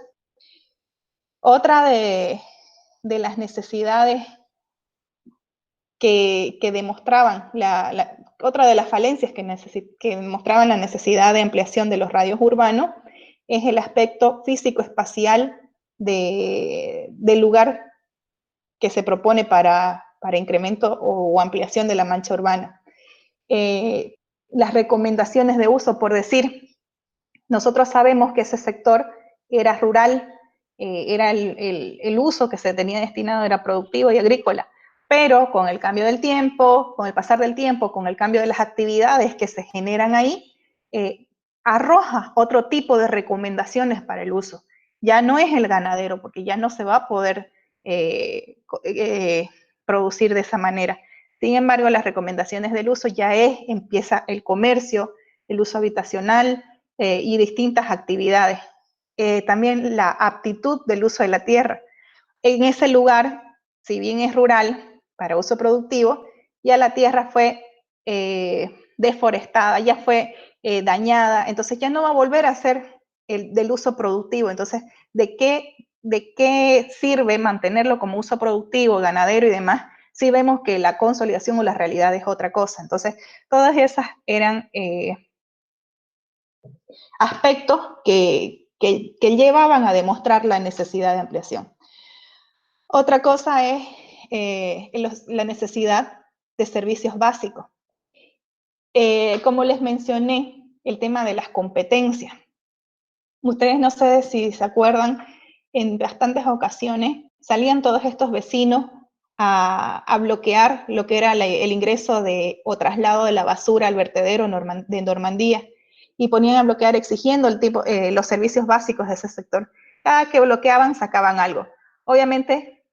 Otra de las necesidades que demostraban, otra de las falencias que demostraban la necesidad de ampliación de los radios urbanos es el aspecto físico-espacial del lugar que se propone para incremento o ampliación de la mancha urbana. Las recomendaciones de uso, por decir, nosotros sabemos que ese sector era rural, era el uso que se tenía destinado era productivo y agrícola, pero con el cambio del tiempo, con el pasar del tiempo, con el cambio de las actividades que se generan ahí, arroja otro tipo de recomendaciones para el uso. Ya no es el ganadero, porque ya no se va a poder producir de esa manera. Sin embargo, las recomendaciones del uso ya empieza el comercio, el uso habitacional y distintas actividades. También la aptitud del uso de la tierra. En ese lugar, si bien es rural para uso productivo, ya la tierra fue deforestada, ya fue dañada, entonces ya no va a volver a ser del uso productivo. Entonces, ¿de qué sirve mantenerlo como uso productivo, ganadero y demás, si vemos que la consolidación o la realidad es otra cosa? Entonces, todas esas eran aspectos que llevaban a demostrar la necesidad de ampliación. Otra cosa es la necesidad de servicios básicos. Como les mencioné, el tema de las competencias. Ustedes no sé si se acuerdan, en bastantes ocasiones salían todos estos vecinos a bloquear lo que era el ingreso o traslado de la basura al vertedero de Normandía, y ponían a bloquear exigiendo los servicios básicos de ese sector. Cada que bloqueaban sacaban algo. Obviamente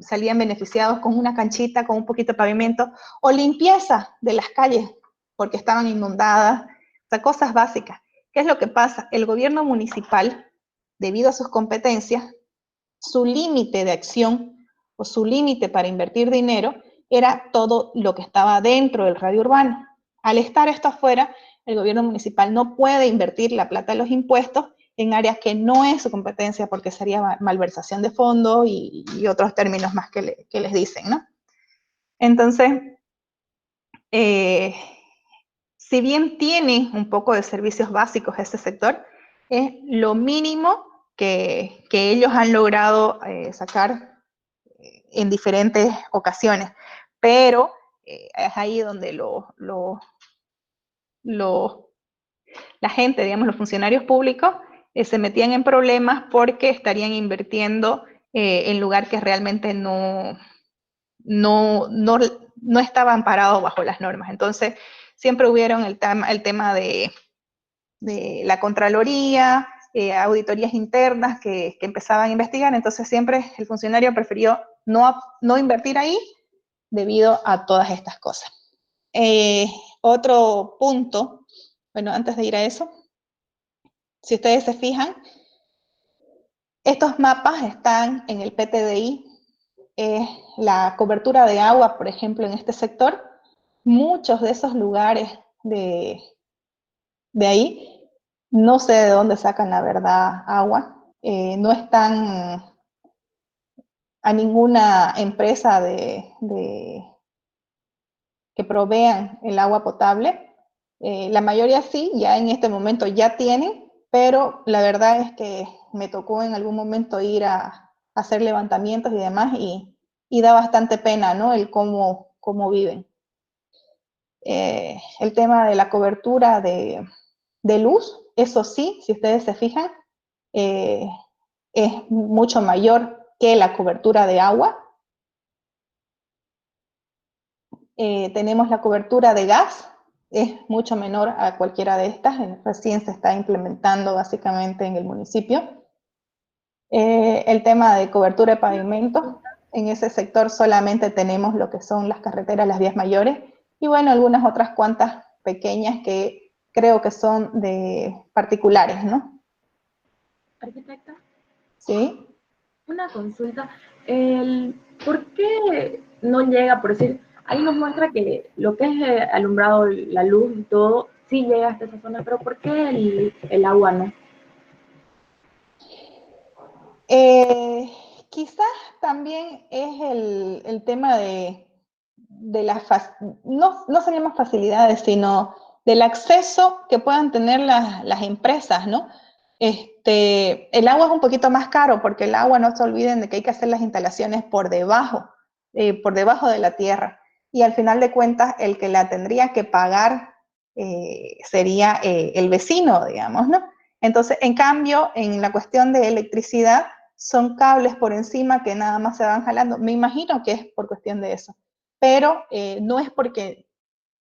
salían beneficiados con una canchita, con un poquito de pavimento, o limpieza de las calles, porque estaban inundadas, o sea, cosas básicas. ¿Qué es lo que pasa? El gobierno municipal, debido a sus competencias, su límite de acción o su límite para invertir dinero era todo lo que estaba dentro del radio urbano. Al estar esto afuera, el gobierno municipal no puede invertir la plata de los impuestos en áreas que no es su competencia porque sería malversación de fondos y otros términos más que les dicen, ¿no? Entonces, si bien tiene un poco de servicios básicos ese sector, es lo mínimo que ellos han logrado sacar en diferentes ocasiones, pero es ahí donde la gente, digamos, los funcionarios públicos, se metían en problemas porque estarían invirtiendo en lugar que realmente no estaban parados bajo las normas. Entonces, siempre hubieron el tema de la Contraloría, auditorías internas que empezaban a investigar, entonces siempre el funcionario prefirió no invertir ahí debido a todas estas cosas. Otro punto, bueno, antes de ir a eso, si ustedes se fijan, estos mapas están en el PTDI, la cobertura de agua, por ejemplo, en este sector, muchos de esos lugares de ahí, no sé de dónde sacan la verdad agua, no están a ninguna empresa que provean el agua potable. La mayoría sí, ya en este momento ya tienen, pero la verdad es que me tocó en algún momento ir a hacer levantamientos y demás, y da bastante pena, ¿no? El cómo viven. El tema de la cobertura de luz, eso sí, si ustedes se fijan, es mucho mayor que la cobertura de agua. Tenemos la cobertura de gas, es mucho menor a cualquiera de estas, recién se está implementando básicamente en el municipio. El tema de cobertura de pavimento, en ese sector solamente tenemos lo que son las carreteras, las vías mayores, y bueno, algunas otras cuantas pequeñas que creo que son de particulares, ¿no? Arquitecta, Sí. una consulta. ¿Por qué no llega, por decir, ahí nos muestra que lo que es alumbrado, la luz y todo, sí llega hasta esa zona, pero ¿por qué el agua no? Quizás también es el tema de no serían más facilidades, sino del acceso que puedan tener las empresas, ¿no? El agua es un poquito más caro porque el agua, no se olviden de que hay que hacer las instalaciones por debajo de la tierra. Y al final de cuentas, el que la tendría que pagar sería el vecino, digamos, ¿no? Entonces, en cambio, en la cuestión de electricidad, son cables por encima que nada más se van jalando. Me imagino que es por cuestión de eso. Pero no es porque,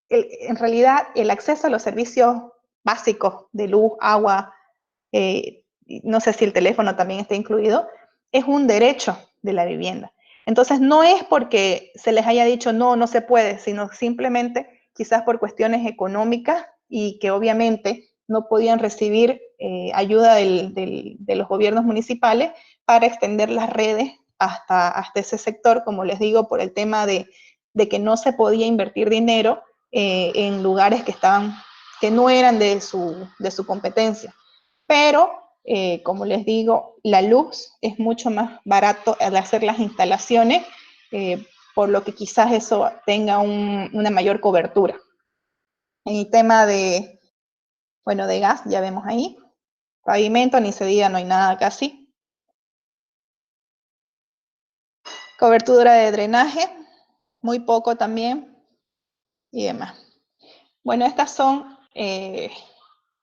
en realidad, el acceso a los servicios básicos de luz, agua, no sé si el teléfono también está incluido, es un derecho de la vivienda. Entonces, no es porque se les haya dicho no se puede, sino simplemente quizás por cuestiones económicas y que obviamente no podían recibir ayuda de los gobiernos municipales para extender las redes hasta ese sector, como les digo, por el tema de que no se podía invertir dinero en lugares que no eran de su competencia. Pero, como les digo, la luz es mucho más barato al hacer las instalaciones, por lo que quizás eso tenga una mayor cobertura. En el tema de gas, ya vemos ahí. Pavimento, ni se diga, no hay nada casi. Cobertura de drenaje, muy poco también, y demás. Bueno, estas son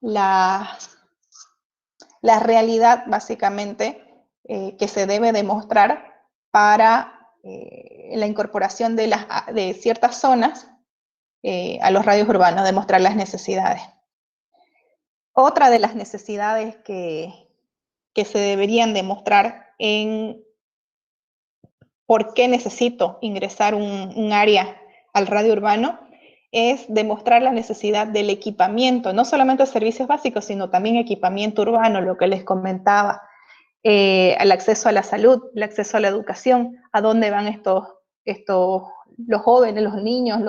la realidad, básicamente, que se debe demostrar para la incorporación de ciertas zonas a los radios urbanos, demostrar las necesidades. Otra de las necesidades que se deberían demostrar en por qué necesito ingresar un área al radio urbano es demostrar la necesidad del equipamiento, no solamente servicios básicos, sino también equipamiento urbano, lo que les comentaba, el acceso a la salud, el acceso a la educación, a dónde van los jóvenes, los niños,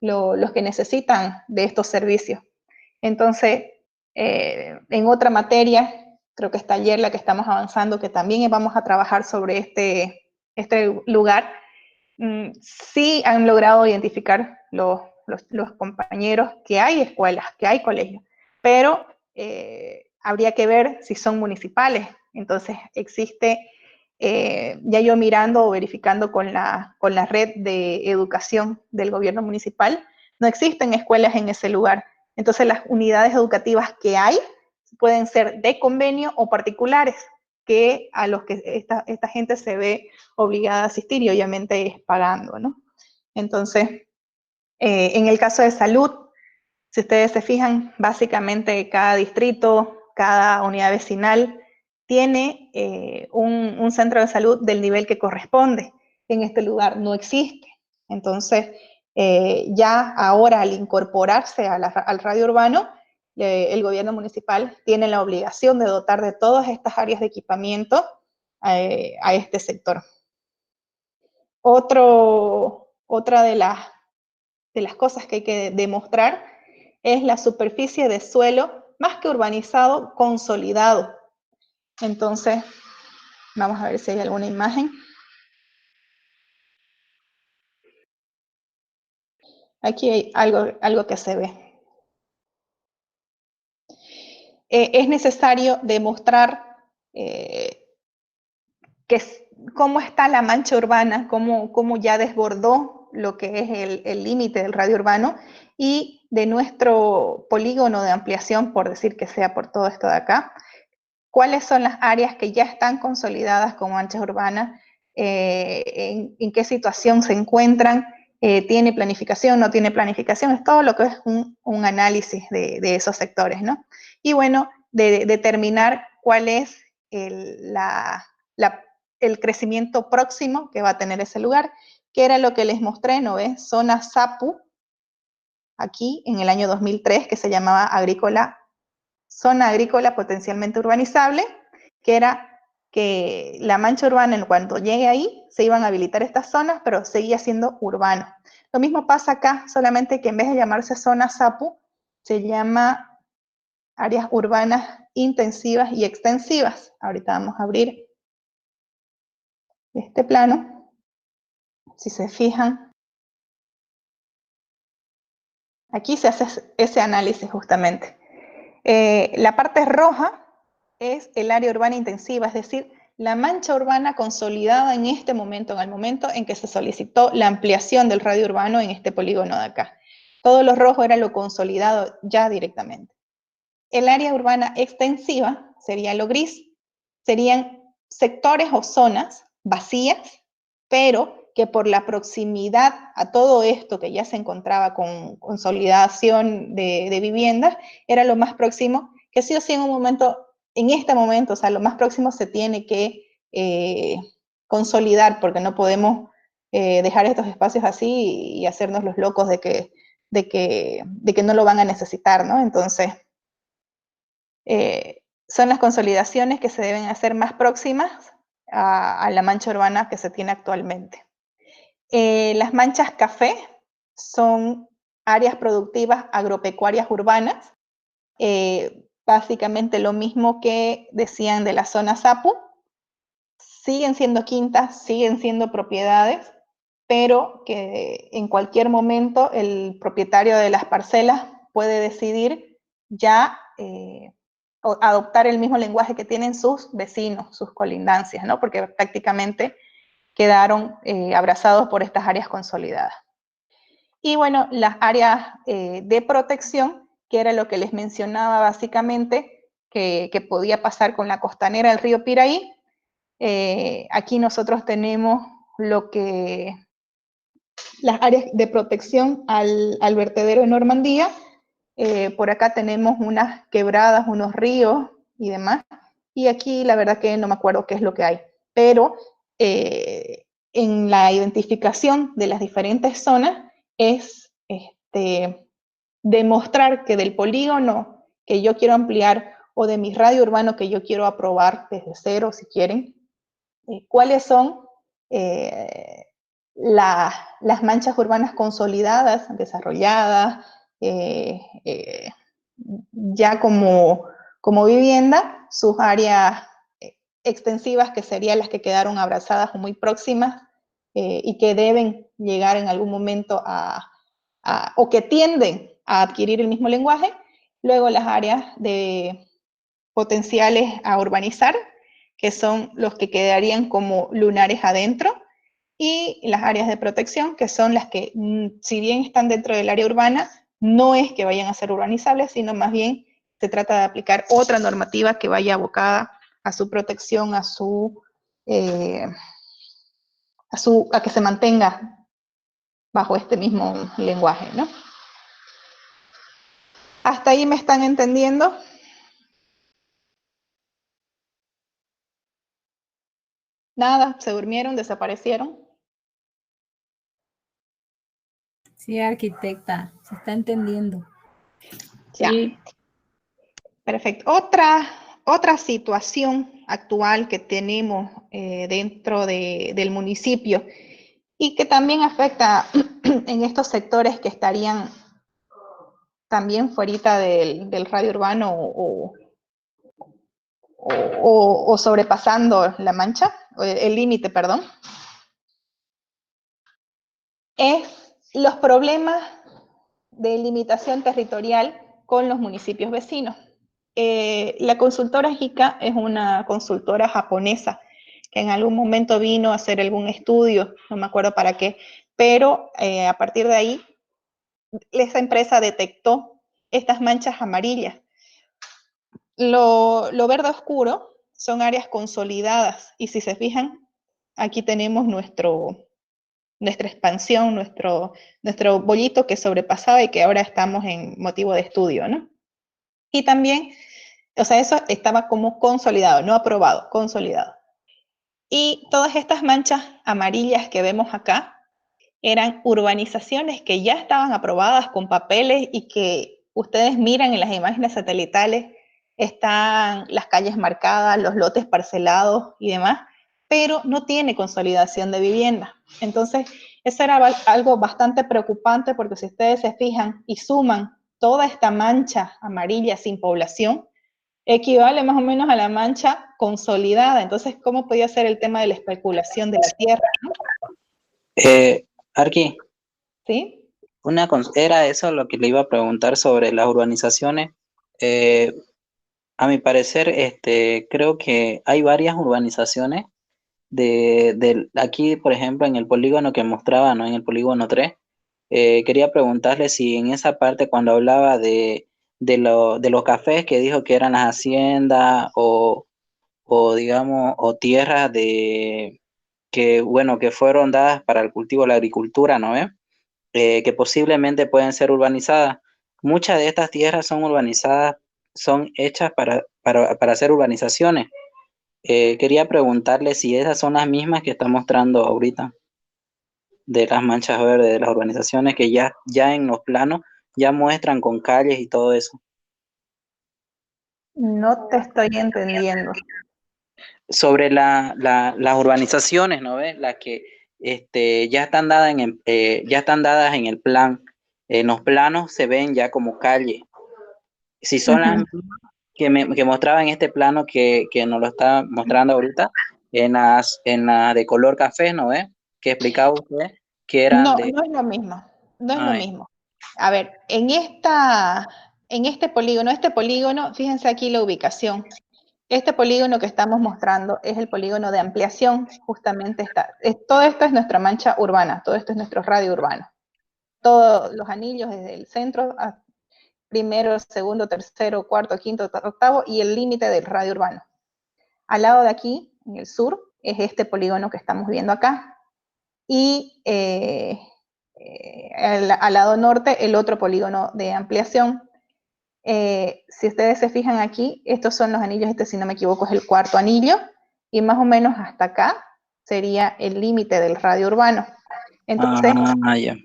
los que necesitan de estos servicios. Entonces, en otra materia, creo que está ayer la que estamos avanzando, que también vamos a trabajar sobre este lugar, sí han logrado identificar los compañeros que hay escuelas, que hay colegios, pero habría que ver si son municipales. Entonces existe, ya yo mirando o verificando con la red de educación del gobierno municipal, no existen escuelas en ese lugar. Entonces las unidades educativas que hay pueden ser de convenio o particulares, que a los que esta gente se ve obligada a asistir y obviamente es pagando, ¿no? Entonces, en el caso de salud, si ustedes se fijan, básicamente cada distrito, cada unidad vecinal tiene un centro de salud del nivel que corresponde. En este lugar no existe. Entonces, ya ahora al incorporarse al radio urbano, el gobierno municipal tiene la obligación de dotar de todas estas áreas de equipamiento a este sector. Otra de las cosas que hay que demostrar es la superficie de suelo, más que urbanizado, consolidado. Entonces, vamos a ver si hay alguna imagen. Aquí hay algo que se ve. Es necesario demostrar cómo está la mancha urbana, cómo ya desbordó lo que es el límite del radio urbano, y de nuestro polígono de ampliación, por decir que sea por todo esto de acá, cuáles son las áreas que ya están consolidadas como manchas urbanas, en qué situación se encuentran, tiene planificación, no tiene planificación, es todo lo que es un análisis de esos sectores, ¿no? Y bueno, de determinar cuál es el crecimiento próximo que va a tener ese lugar, que era lo que les mostré, ¿no ves? Zona SAPU, aquí en el año 2003, que se llamaba zona agrícola potencialmente urbanizable, que era que la mancha urbana, en cuanto llegue ahí, se iban a habilitar estas zonas, pero seguía siendo urbano. Lo mismo pasa acá, solamente que en vez de llamarse zona SAPU, se llama áreas urbanas intensivas y extensivas. Ahorita vamos a abrir este plano. Si se fijan, aquí se hace ese análisis justamente. La parte roja es el área urbana intensiva, es decir, la mancha urbana consolidada en este momento, en el momento en que se solicitó la ampliación del radio urbano en este polígono de acá. Todo lo rojo era lo consolidado ya directamente. El área urbana extensiva sería lo gris, serían sectores o zonas vacías, pero que por la proximidad a todo esto que ya se encontraba con consolidación de viviendas, era lo más próximo, que sí o sí en este momento, o sea, lo más próximo se tiene que consolidar, porque no podemos dejar estos espacios así y hacernos los locos de que no lo van a necesitar, ¿no? Entonces, son las consolidaciones que se deben hacer más próximas a la mancha urbana que se tiene actualmente. Las manchas café son áreas productivas agropecuarias urbanas, básicamente lo mismo que decían de la zona SAPU, siguen siendo quintas, siguen siendo propiedades, pero que en cualquier momento el propietario de las parcelas puede decidir ya adoptar el mismo lenguaje que tienen sus vecinos, sus colindancias, ¿no? Porque prácticamente quedaron abrazados por estas áreas consolidadas. Y bueno, las áreas de protección, que era lo que les mencionaba básicamente, que podía pasar con la costanera del río Piraí. Aquí nosotros tenemos las áreas de protección al vertedero de Normandía. Por acá tenemos unas quebradas, unos ríos y demás. Y aquí la verdad que no me acuerdo qué es lo que hay. Pero en la identificación de las diferentes zonas es demostrar que del polígono que yo quiero ampliar o de mi radio urbano que yo quiero aprobar desde cero, si quieren, cuáles son las manchas urbanas consolidadas, desarrolladas, ya como vivienda, sus áreas extensivas, que serían las que quedaron abrazadas o muy próximas, y que deben llegar en algún momento o que tienden a adquirir el mismo lenguaje. Luego las áreas potenciales a urbanizar, que son los que quedarían como lunares adentro, y las áreas de protección, que son las que, si bien están dentro del área urbana, no es que vayan a ser urbanizables, sino más bien se trata de aplicar otra normativa que vaya abocada a su protección, a que se mantenga bajo este mismo lenguaje, ¿no? ¿Hasta ahí me están entendiendo? Nada, se durmieron, desaparecieron. Sí, arquitecta, se está entendiendo. Sí. Ya. Perfecto. Otra situación actual que tenemos dentro del municipio y que también afecta en estos sectores que estarían también fuera del radio urbano o sobrepasando la mancha, el límite, perdón, es los problemas de limitación territorial con los municipios vecinos. La consultora JICA es una consultora japonesa que en algún momento vino a hacer algún estudio, no me acuerdo para qué, pero a partir de ahí, esa empresa detectó estas manchas amarillas. Lo verde oscuro son áreas consolidadas, y si se fijan, aquí tenemos nuestra expansión, nuestro bollito que sobrepasaba y que ahora estamos en motivo de estudio, ¿no? Y también, o sea, eso estaba como consolidado, no aprobado, consolidado. Y todas estas manchas amarillas que vemos acá eran urbanizaciones que ya estaban aprobadas con papeles y que ustedes miran en las imágenes satelitales, están las calles marcadas, los lotes parcelados y demás, pero no tiene consolidación de vivienda. Entonces, eso era algo bastante preocupante, porque si ustedes se fijan y suman toda esta mancha amarilla sin población, equivale más o menos a la mancha consolidada. Entonces, ¿cómo podía ser el tema de la especulación de la tierra, ¿no? Arqui, ¿Sí? era eso lo que le iba a preguntar sobre las urbanizaciones. A mi parecer, creo que hay varias urbanizaciones aquí, por ejemplo, en el polígono que mostraba, ¿no? En el polígono 3. Quería preguntarle si en esa parte, cuando hablaba de los cafés, que dijo que eran las haciendas o digamos, o tierras que fueron dadas para el cultivo de la agricultura, ¿no ve? Que posiblemente pueden ser urbanizadas. Muchas de estas tierras son urbanizadas, son hechas para hacer urbanizaciones. Quería preguntarle si esas son las mismas que está mostrando ahorita, de las manchas verdes, de las urbanizaciones que ya en los planos ya muestran con calles y todo eso. No te estoy entendiendo. Sobre las urbanizaciones, ¿no ves? Las que ya están dadas en el plan. En los planos se ven ya como calle. Si son las mismas que mostraba en este plano que nos lo está mostrando ahorita, en la de color café, ¿no ves? Que explicaba usted que eran No, de... no es lo mismo. No es lo Ay, mismo. A ver, en este polígono, fíjense aquí la ubicación. Este polígono que estamos mostrando es el polígono de ampliación, justamente todo esto es nuestra mancha urbana, todo esto es nuestro radio urbano. Todos los anillos desde el centro a primero, segundo, tercero, cuarto, quinto, octavo, y el límite del radio urbano. Al lado de aquí, en el sur, es este polígono que estamos viendo acá. Y al lado norte, el otro polígono de ampliación. Si ustedes se fijan aquí, estos son los anillos, si no me equivoco es el cuarto anillo, y más o menos hasta acá sería el límite del radio urbano. Entonces, ya.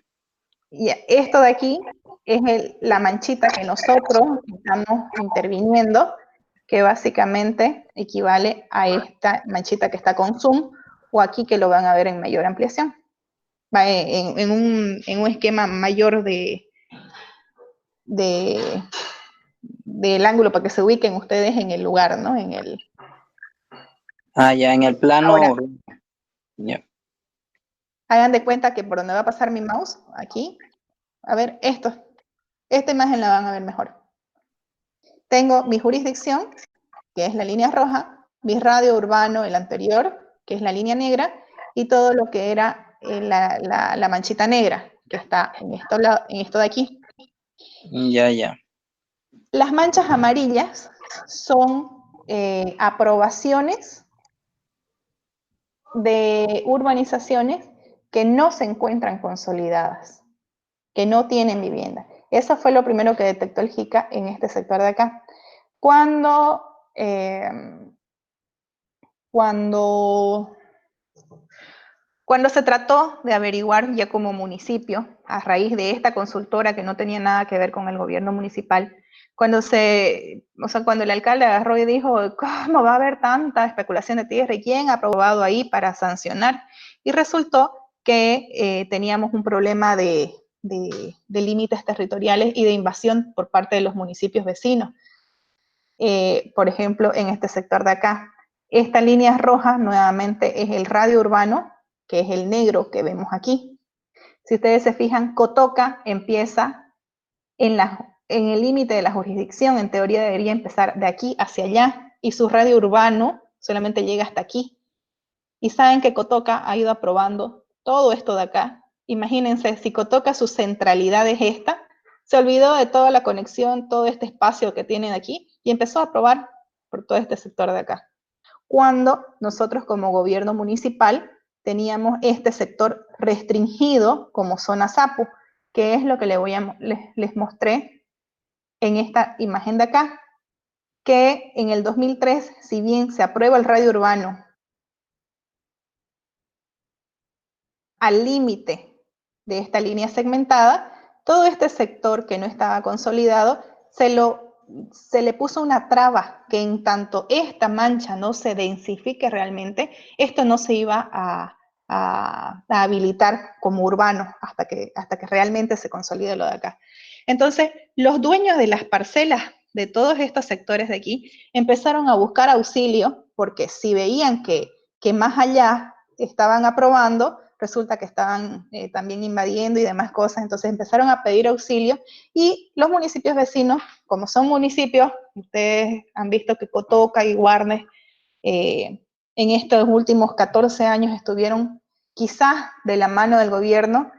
esto de aquí es la manchita que nosotros estamos interviniendo, que básicamente equivale a esta manchita que está con zoom, o aquí que lo van a ver en mayor ampliación. Va en un esquema mayor de del ángulo para que se ubiquen ustedes en el lugar, ¿no? Ya en el plano. Ahora, Ya. hagan de cuenta que por donde va a pasar mi mouse, aquí, a ver, esta imagen la van a ver mejor. Tengo mi jurisdicción, que es la línea roja, mi radio urbano, el anterior, que es la línea negra, y todo lo que era la manchita negra, que está en esto de aquí. Ya. Las manchas amarillas son aprobaciones de urbanizaciones que no se encuentran consolidadas, que no tienen vivienda. Eso fue lo primero que detectó el JICA en este sector de acá. Cuando se trató de averiguar ya como municipio, a raíz de esta consultora que no tenía nada que ver con el gobierno municipal, cuando el alcalde agarró y dijo, ¿cómo va a haber tanta especulación de tierra? ¿Y quién ha aprobado ahí para sancionar? Y resultó que teníamos un problema de límites territoriales y de invasión por parte de los municipios vecinos. Por ejemplo, en este sector de acá. Esta línea roja nuevamente es el radio urbano, que es el negro que vemos aquí. Si ustedes se fijan, Cotoca empieza en el límite de la jurisdicción, en teoría debería empezar de aquí hacia allá, y su radio urbano solamente llega hasta aquí. Y saben que Cotoca ha ido aprobando todo esto de acá. Imagínense, si Cotoca su centralidad es esta, se olvidó de toda la conexión, todo este espacio que tienen aquí, y empezó a aprobar por todo este sector de acá. Cuando nosotros como gobierno municipal teníamos este sector restringido como zona SAPU, que es lo que les mostré en esta imagen de acá, que en el 2003, si bien se aprueba el radio urbano al límite de esta línea segmentada, todo este sector que no estaba consolidado se le puso una traba que en tanto esta mancha no se densifique realmente, esto no se iba a habilitar como urbano hasta que realmente se consolide lo de acá. Entonces, los dueños de las parcelas de todos estos sectores de aquí empezaron a buscar auxilio porque si veían que más allá estaban aprobando, resulta que estaban también invadiendo y demás cosas, entonces empezaron a pedir auxilio y los municipios vecinos, como son municipios, ustedes han visto que Cotoca y Guarnes en estos últimos 14 años estuvieron quizás de la mano del gobierno,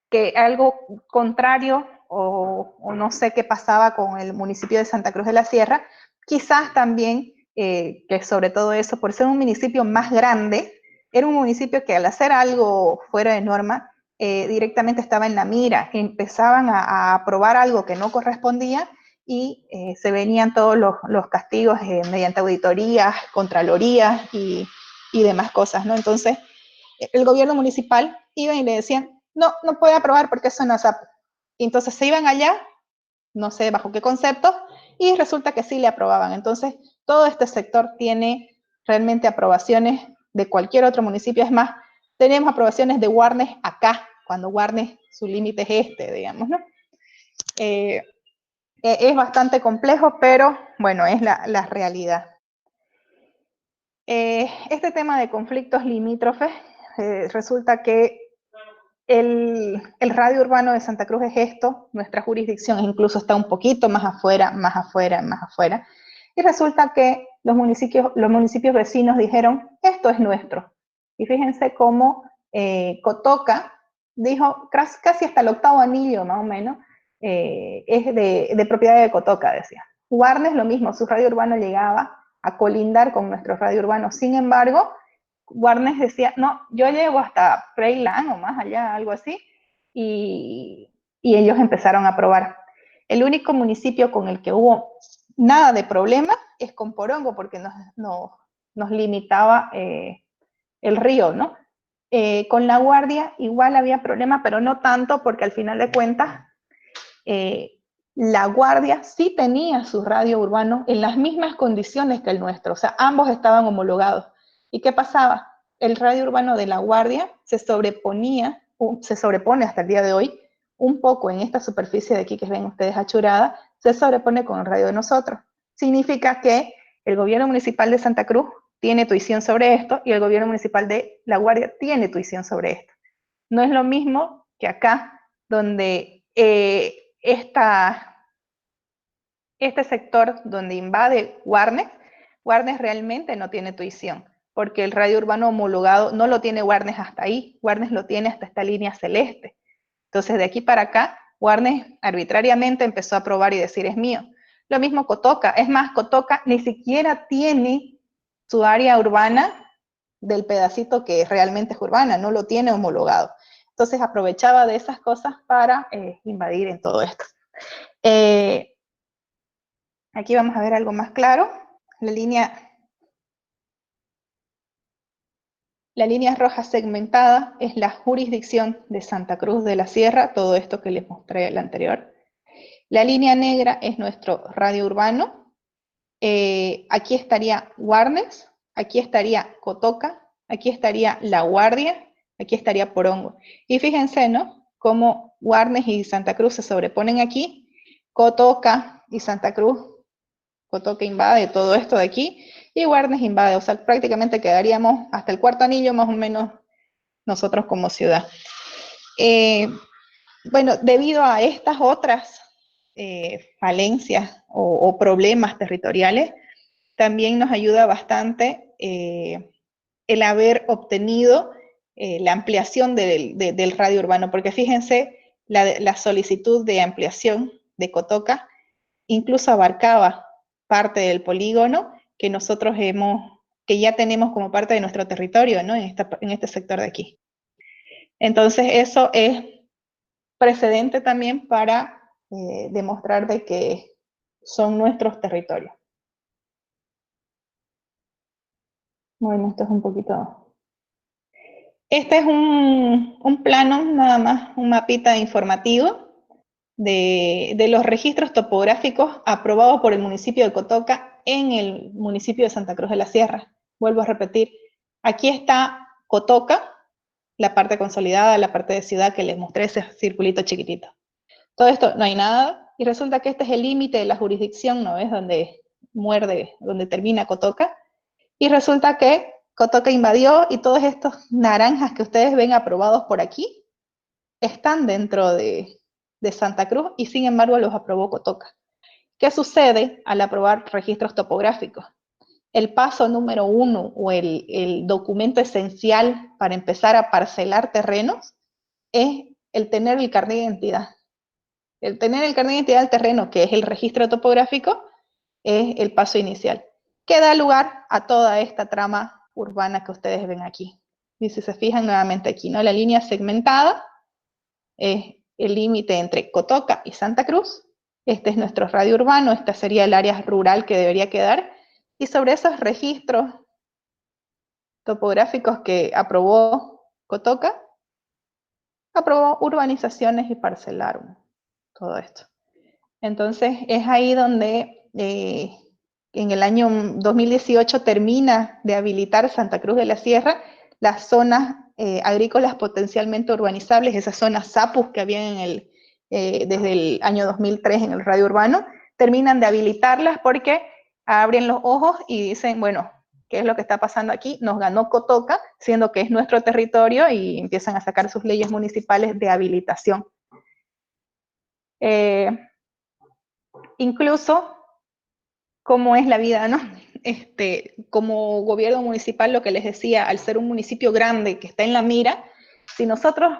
que algo contrario o no sé qué pasaba con el municipio de Santa Cruz de la Sierra, quizás también que sobre todo eso, por ser un municipio más grande, era un municipio que al hacer algo fuera de norma, directamente estaba en la mira, que empezaban a aprobar algo que no correspondía y se venían todos los castigos mediante auditorías, contralorías y demás cosas, ¿no? Entonces, el gobierno municipal iba y le decían, no puede aprobar porque eso no es SAP. Y entonces se iban allá, no sé bajo qué concepto, y resulta que sí le aprobaban. Entonces, todo este sector tiene realmente aprobaciones de cualquier otro municipio. Es más, tenemos aprobaciones de Guarnes acá, cuando Guarnes su límite es este, digamos, ¿no? Es bastante complejo, pero bueno, es la realidad. Este tema de conflictos limítrofes, resulta que el radio urbano de Santa Cruz es esto, nuestra jurisdicción incluso está un poquito más afuera, y resulta que los municipios vecinos dijeron, esto es nuestro. Y fíjense cómo Cotoca dijo, casi hasta el 8º anillo más o menos, es de propiedad de Cotoca, decía. Guarnes lo mismo, su radio urbano llegaba a colindar con nuestro radio urbano, sin embargo, Guarnes decía, no, yo llego hasta Freyland o más allá, algo así, y ellos empezaron a aprobar. El único municipio con el que hubo nada de problema es con Porongo, porque nos limitaba el río, ¿no? Con La Guardia igual había problema, pero no tanto, porque al final de cuentas, La Guardia sí tenía su radio urbano en las mismas condiciones que el nuestro, o sea, ambos estaban homologados. ¿Y qué pasaba? El radio urbano de La Guardia se sobrepone hasta el día de hoy, un poco en esta superficie de aquí que ven ustedes achurada, se sobrepone con el radio de nosotros. Significa que el gobierno municipal de Santa Cruz tiene tuición sobre esto y el gobierno municipal de La Guardia tiene tuición sobre esto. No es lo mismo que acá, donde este sector donde invade Warnes realmente no tiene tuición, porque el radio urbano homologado no lo tiene Warnes hasta ahí, Warnes lo tiene hasta esta línea celeste. Entonces, de aquí para acá, Warnes arbitrariamente empezó a aprobar y decir es mío. Lo mismo Cotoca, es más, Cotoca ni siquiera tiene su área urbana del pedacito que realmente es urbana, no lo tiene homologado. Entonces aprovechaba de esas cosas para invadir en todo esto. Aquí vamos a ver algo más claro. La línea roja segmentada es la jurisdicción de Santa Cruz de la Sierra, todo esto que les mostré el anterior. La línea negra es nuestro radio urbano. Aquí estaría Warnes, aquí estaría Cotoca, aquí estaría La Guardia, aquí estaría Porongo. Y fíjense, ¿no? Cómo Warnes y Santa Cruz se sobreponen aquí, Cotoca y Santa Cruz, Cotoca invade todo esto de aquí, y Warnes invade, o sea, prácticamente quedaríamos hasta el cuarto anillo más o menos nosotros como ciudad. Bueno, debido a estas otras falencias o problemas territoriales, también nos ayuda bastante el haber obtenido la ampliación del radio urbano, porque fíjense, la solicitud de ampliación de Cotoca incluso abarcaba parte del polígono que nosotros que ya tenemos como parte de nuestro territorio, ¿no? En este sector de aquí. Entonces, eso es precedente también para demostrar de que son nuestros territorios. Bueno, esto es un poquito... Este es un plano, nada más, un mapita informativo de los registros topográficos aprobados por el municipio de Cotoca en el municipio de Santa Cruz de la Sierra. Vuelvo a repetir, aquí está Cotoca, la parte consolidada, la parte de ciudad que les mostré, ese circulito chiquitito. Todo esto no hay nada, y resulta que este es el límite de la jurisdicción, ¿no es? Donde termina Cotoca, y resulta que Cotoca invadió y todos estos naranjas que ustedes ven aprobados por aquí están dentro de Santa Cruz y sin embargo los aprobó Cotoca. ¿Qué sucede al aprobar registros topográficos? El paso número 1 o el documento esencial para empezar a parcelar terrenos es el tener el carnet de identidad. El tener el carnet de identidad del terreno, que es el registro topográfico, es el paso inicial, que da lugar a toda esta trama urbana que ustedes ven aquí. Y si se fijan nuevamente aquí, ¿no? La línea segmentada es el límite entre Cotoca y Santa Cruz. Este es nuestro radio urbano, esta sería el área rural que debería quedar. Y sobre esos registros topográficos que aprobó Cotoca, aprobó urbanizaciones y parcelaron todo esto. Entonces es ahí donde en el año 2018 termina de habilitar Santa Cruz de la Sierra las zonas agrícolas potencialmente urbanizables, esas zonas SAPUS que había desde el año 2003 en el radio urbano, terminan de habilitarlas porque abren los ojos y dicen, bueno, ¿qué es lo que está pasando aquí? Nos ganó Cotoca, siendo que es nuestro territorio, y empiezan a sacar sus leyes municipales de habilitación. Incluso, cómo es la vida, ¿no? Como gobierno municipal, lo que les decía, al ser un municipio grande que está en la mira, si nosotros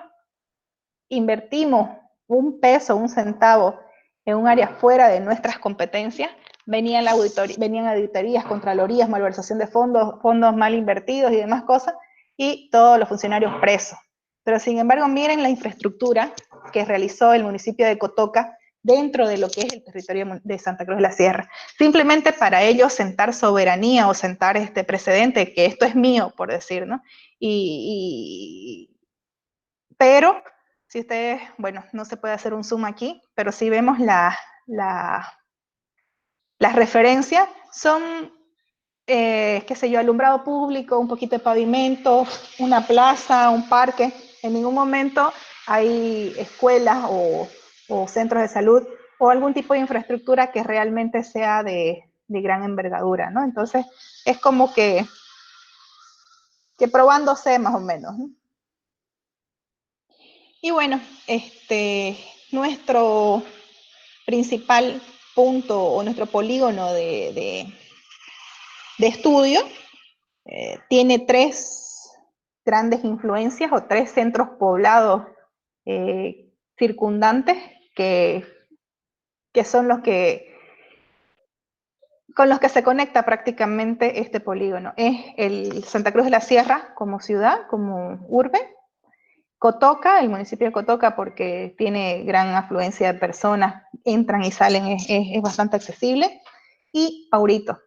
invertimos un peso, un centavo en un área fuera de nuestras competencias, venían auditorías, contralorías, malversación de fondos mal invertidos y demás cosas, y todos los funcionarios presos. Pero sin embargo, miren la infraestructura que realizó el municipio de Cotoca dentro de lo que es el territorio de Santa Cruz de la Sierra. Simplemente para ellos sentar soberanía o sentar este precedente, que esto es mío, por decir, ¿no? Pero, si ustedes, bueno, no se puede hacer un zoom aquí, pero si vemos las referencias, son, qué sé yo, alumbrado público, un poquito de pavimento, una plaza, un parque. En ningún momento hay escuelas o centros de salud o algún tipo de infraestructura que realmente sea de gran envergadura, ¿no? Entonces, es como que probándose más o menos, ¿no? Y bueno, nuestro principal punto o nuestro polígono de estudio tiene 3 grandes influencias o 3 centros poblados circundantes que son los con los que se conecta prácticamente este polígono. Es el Santa Cruz de la Sierra como ciudad, como urbe, Cotoca, el municipio de Cotoca, porque tiene gran afluencia de personas, entran y salen, es bastante accesible, y Paurito.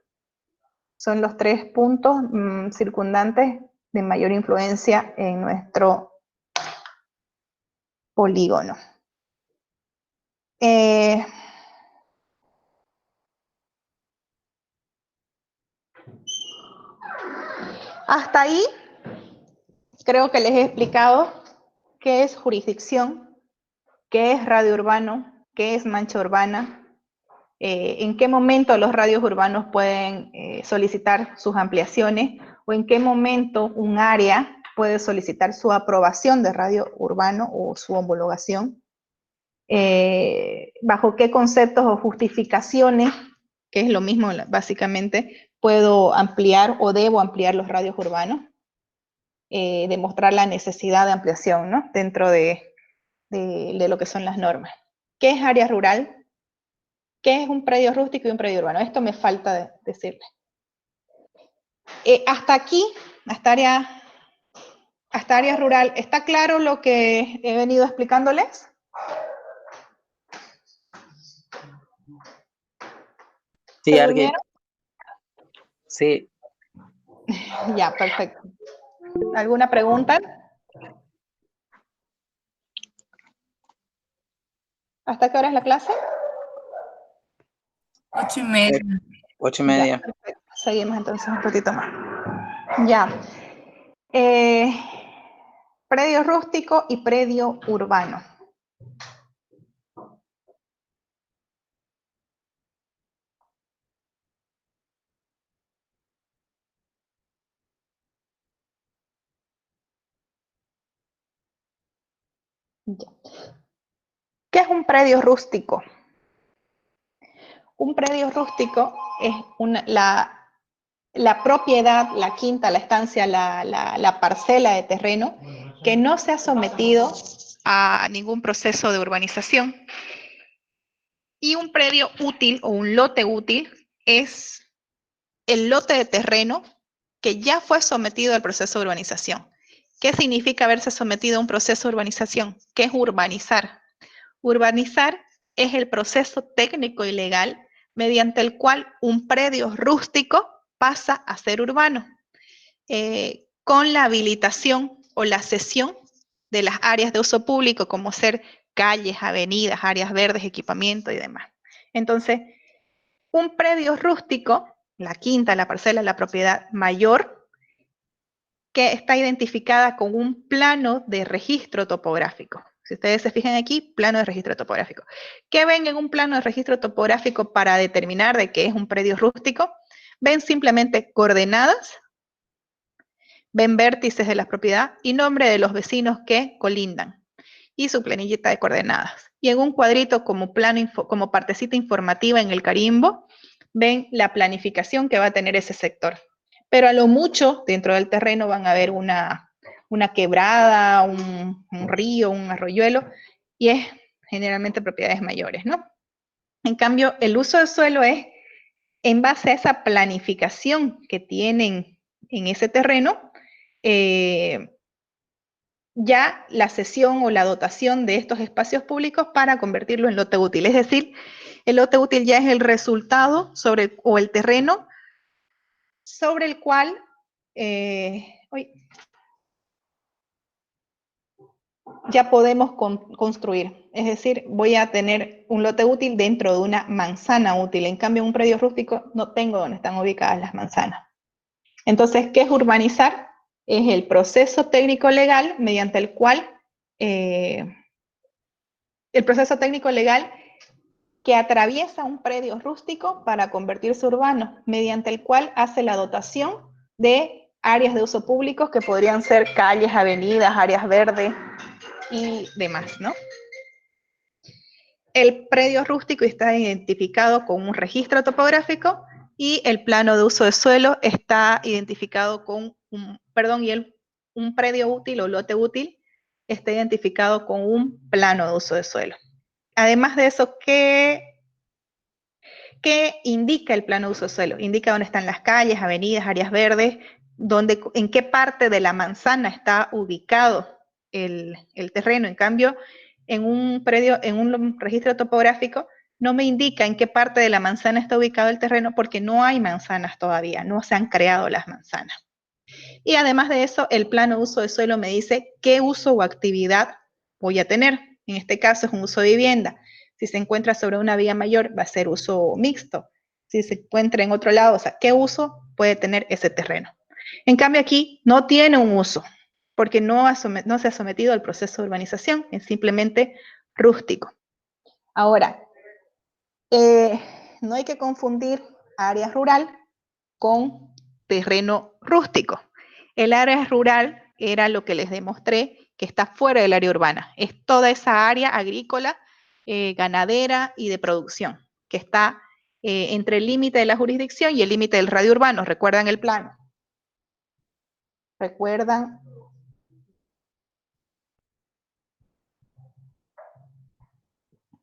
Son los 3 puntos circundantes de mayor influencia en nuestro polígono. Hasta ahí creo que les he explicado qué es jurisdicción, qué es radio urbano, qué es mancha urbana, en qué momento los radios urbanos pueden solicitar sus ampliaciones o en qué momento un área puede solicitar su aprobación de radio urbano o su homologación, bajo qué conceptos o justificaciones, que es lo mismo básicamente, puedo ampliar o debo ampliar los radios urbanos, demostrar la necesidad de ampliación, ¿no? Dentro de lo que son las normas. ¿Qué es área rural? ¿Qué es un predio rústico y un predio urbano? Esto me falta decirles. Hasta aquí, hasta área rural, ¿está claro lo que he venido explicándoles? Sí, ¿Se Arqui. durmieron? Sí. Ya, perfecto. ¿Alguna pregunta? ¿Hasta qué hora es la clase? 8:30. 8:30. Ya, perfecto. Seguimos entonces un ratito más. Ya. Predio rústico y predio urbano. Ya. ¿Qué es un predio rústico? Un predio rústico es la propiedad, la quinta, la estancia, la parcela de terreno que no se ha sometido a ningún proceso de urbanización. Y un predio útil o un lote útil es el lote de terreno que ya fue sometido al proceso de urbanización. ¿Qué significa haberse sometido a un proceso de urbanización? ¿Qué es urbanizar? Urbanizar es el proceso técnico y legal mediante el cual un predio rústico pasa a ser urbano, con la habilitación o la cesión de las áreas de uso público, como ser calles, avenidas, áreas verdes, equipamiento y demás. Entonces, un predio rústico, la quinta, la parcela, la propiedad mayor, que está identificada con un plano de registro topográfico. Si ustedes se fijan aquí, plano de registro topográfico. ¿Qué ven en un plano de registro topográfico para determinar de qué es un predio rústico? Ven simplemente coordenadas, ven vértices de la propiedad y nombre de los vecinos que colindan y su planillita de coordenadas. Y en un cuadrito como como partecita informativa en el carimbo, ven la planificación que va a tener ese sector. Pero a lo mucho, dentro del terreno van a ver una quebrada, un río, un arroyuelo, y es generalmente propiedades mayores, ¿no? En cambio, el uso del suelo es en base a esa planificación que tienen en ese terreno, ya la cesión o la dotación de estos espacios públicos para convertirlo en lote útil. Es decir, el lote útil ya es el resultado o el terreno sobre el cual ya podemos construir. Es decir, voy a tener un lote útil dentro de una manzana útil. En cambio, en un predio rústico no tengo donde están ubicadas las manzanas. Entonces, ¿qué es urbanizar? Es el proceso técnico legal mediante el cual, que atraviesa un predio rústico para convertirse urbano, mediante el cual hace la dotación de áreas de uso público que podrían ser calles, avenidas, áreas verdes y demás, ¿no? El predio rústico está identificado con un registro topográfico y el plano de uso de suelo está identificado con un predio útil o lote útil está identificado con un plano de uso de suelo. Además de eso, ¿qué indica el plano de uso de suelo? Indica dónde están las calles, avenidas, áreas verdes, en qué parte de la manzana está ubicado el terreno. En cambio, en un registro topográfico, no me indica en qué parte de la manzana está ubicado el terreno porque no hay manzanas todavía, no se han creado las manzanas. Y además de eso, el plano de uso de suelo me dice qué uso o actividad voy a tener. En este caso es un uso de vivienda. Si se encuentra sobre una vía mayor, va a ser uso mixto. Si se encuentra en otro lado, o sea, ¿qué uso puede tener ese terreno? En cambio aquí no tiene un uso, porque no se ha sometido al proceso de urbanización, es simplemente rústico. Ahora, no hay que confundir área rural con terreno rústico. El área rural era lo que les demostré, que está fuera del área urbana. Es toda esa área agrícola, ganadera y de producción, que está entre el límite de la jurisdicción y el límite del radio urbano. ¿Recuerdan el plano? ¿Recuerdan?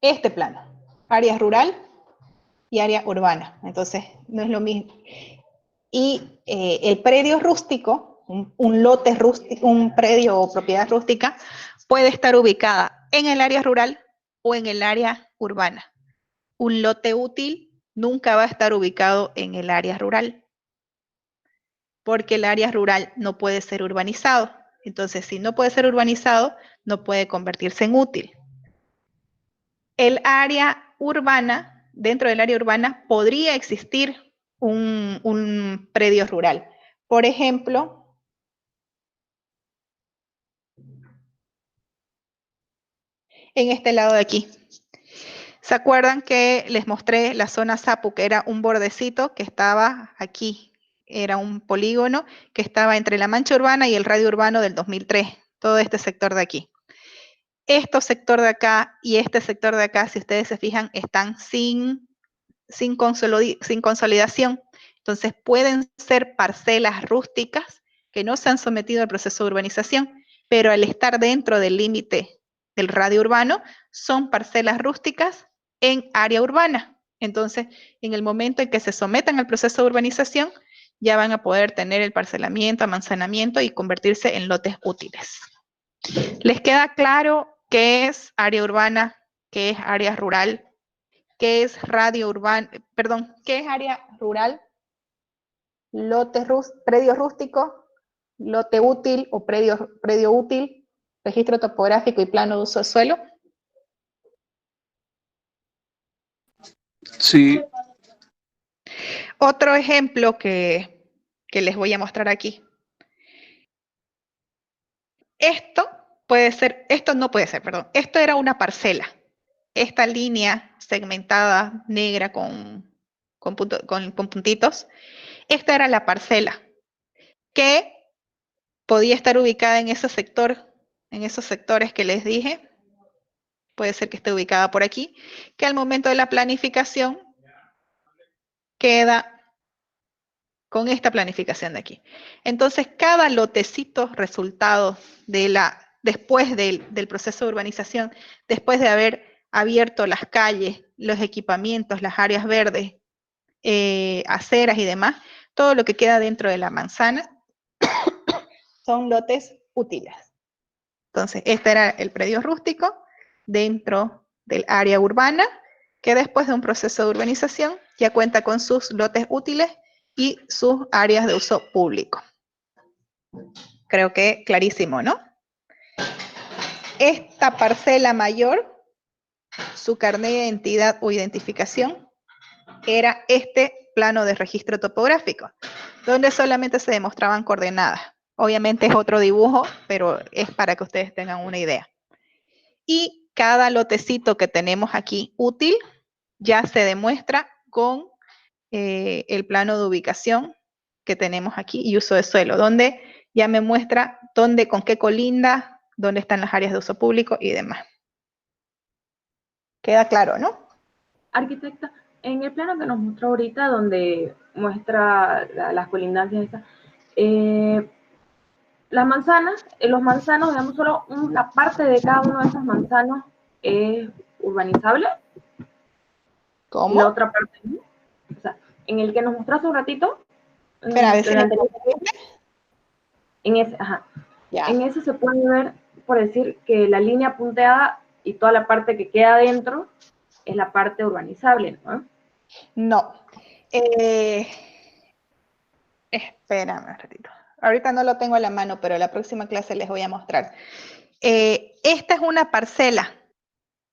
Este plano, área rural y área urbana. Entonces, no es lo mismo. Y el predio rústico, un lote rústico, un predio o propiedad rústica, puede estar ubicada en el área rural o en el área urbana. Un lote útil nunca va a estar ubicado en el área rural, porque el área rural no puede ser urbanizado. Entonces, si no puede ser urbanizado, no puede convertirse en útil. El área urbana, dentro del área urbana, podría existir un predio rural. Por ejemplo, en este lado de aquí. ¿Se acuerdan que les mostré la zona Sapu, que era un bordecito que estaba aquí? Era un polígono que estaba entre la mancha urbana y el radio urbano del 2003, todo este sector de aquí. Este sector de acá y este sector de acá, si ustedes se fijan, están sin consolidación. Entonces pueden ser parcelas rústicas que no se han sometido al proceso de urbanización, pero al estar dentro del límite del radio urbano, son parcelas rústicas en área urbana. Entonces, en el momento en que se sometan al proceso de urbanización, ya van a poder tener el parcelamiento, amanzanamiento y convertirse en lotes útiles. ¿Les queda claro qué es área urbana, qué es área rural, qué es radio urbano, perdón, qué es área rural, predio rústico, lote útil o predio útil, registro topográfico y plano de uso de suelo? Sí. Otro ejemplo que les voy a mostrar aquí. Esto no puede ser, perdón. Esto era una parcela. Esta línea segmentada negra con puntitos, esta era la parcela que podía estar ubicada en ese sector, en esos sectores que les dije. Puede ser que esté ubicada por aquí, que al momento de la planificación queda con esta planificación de aquí. Entonces, cada lotecito resultado después del proceso de urbanización, después de haber abierto las calles, los equipamientos, las áreas verdes, aceras y demás, todo lo que queda dentro de la manzana son lotes útiles. Entonces, este era el predio rústico dentro del área urbana, que después de un proceso de urbanización ya cuenta con sus lotes útiles y sus áreas de uso público. Creo que clarísimo, ¿no? Esta parcela mayor, su carnet de identidad o identificación, era este plano de registro topográfico, donde solamente se demostraban coordenadas. Obviamente es otro dibujo, pero es para que ustedes tengan una idea. Y cada lotecito que tenemos aquí útil ya se demuestra con el plano de ubicación que tenemos aquí y uso de suelo, donde ya me muestra dónde, con qué colinda, dónde están las áreas de uso público y demás. Queda claro, ¿no? Arquitecta, en el plano que nos mostró ahorita, donde muestra las colindancias esas, las manzanas, los manzanos, digamos, solo una parte de cada uno de esos manzanos es urbanizable y la ¿Cómo? otra parte no. O sea, en el que nos mostró hace un ratito, Espera, a ver si el me anterior, en ese, ya. en ese se puede ver, por decir, que la línea punteada y toda la parte que queda adentro es la parte urbanizable, ¿no? No. Espérame un ratito. Ahorita no lo tengo a la mano, pero la próxima clase les voy a mostrar. Esta es una parcela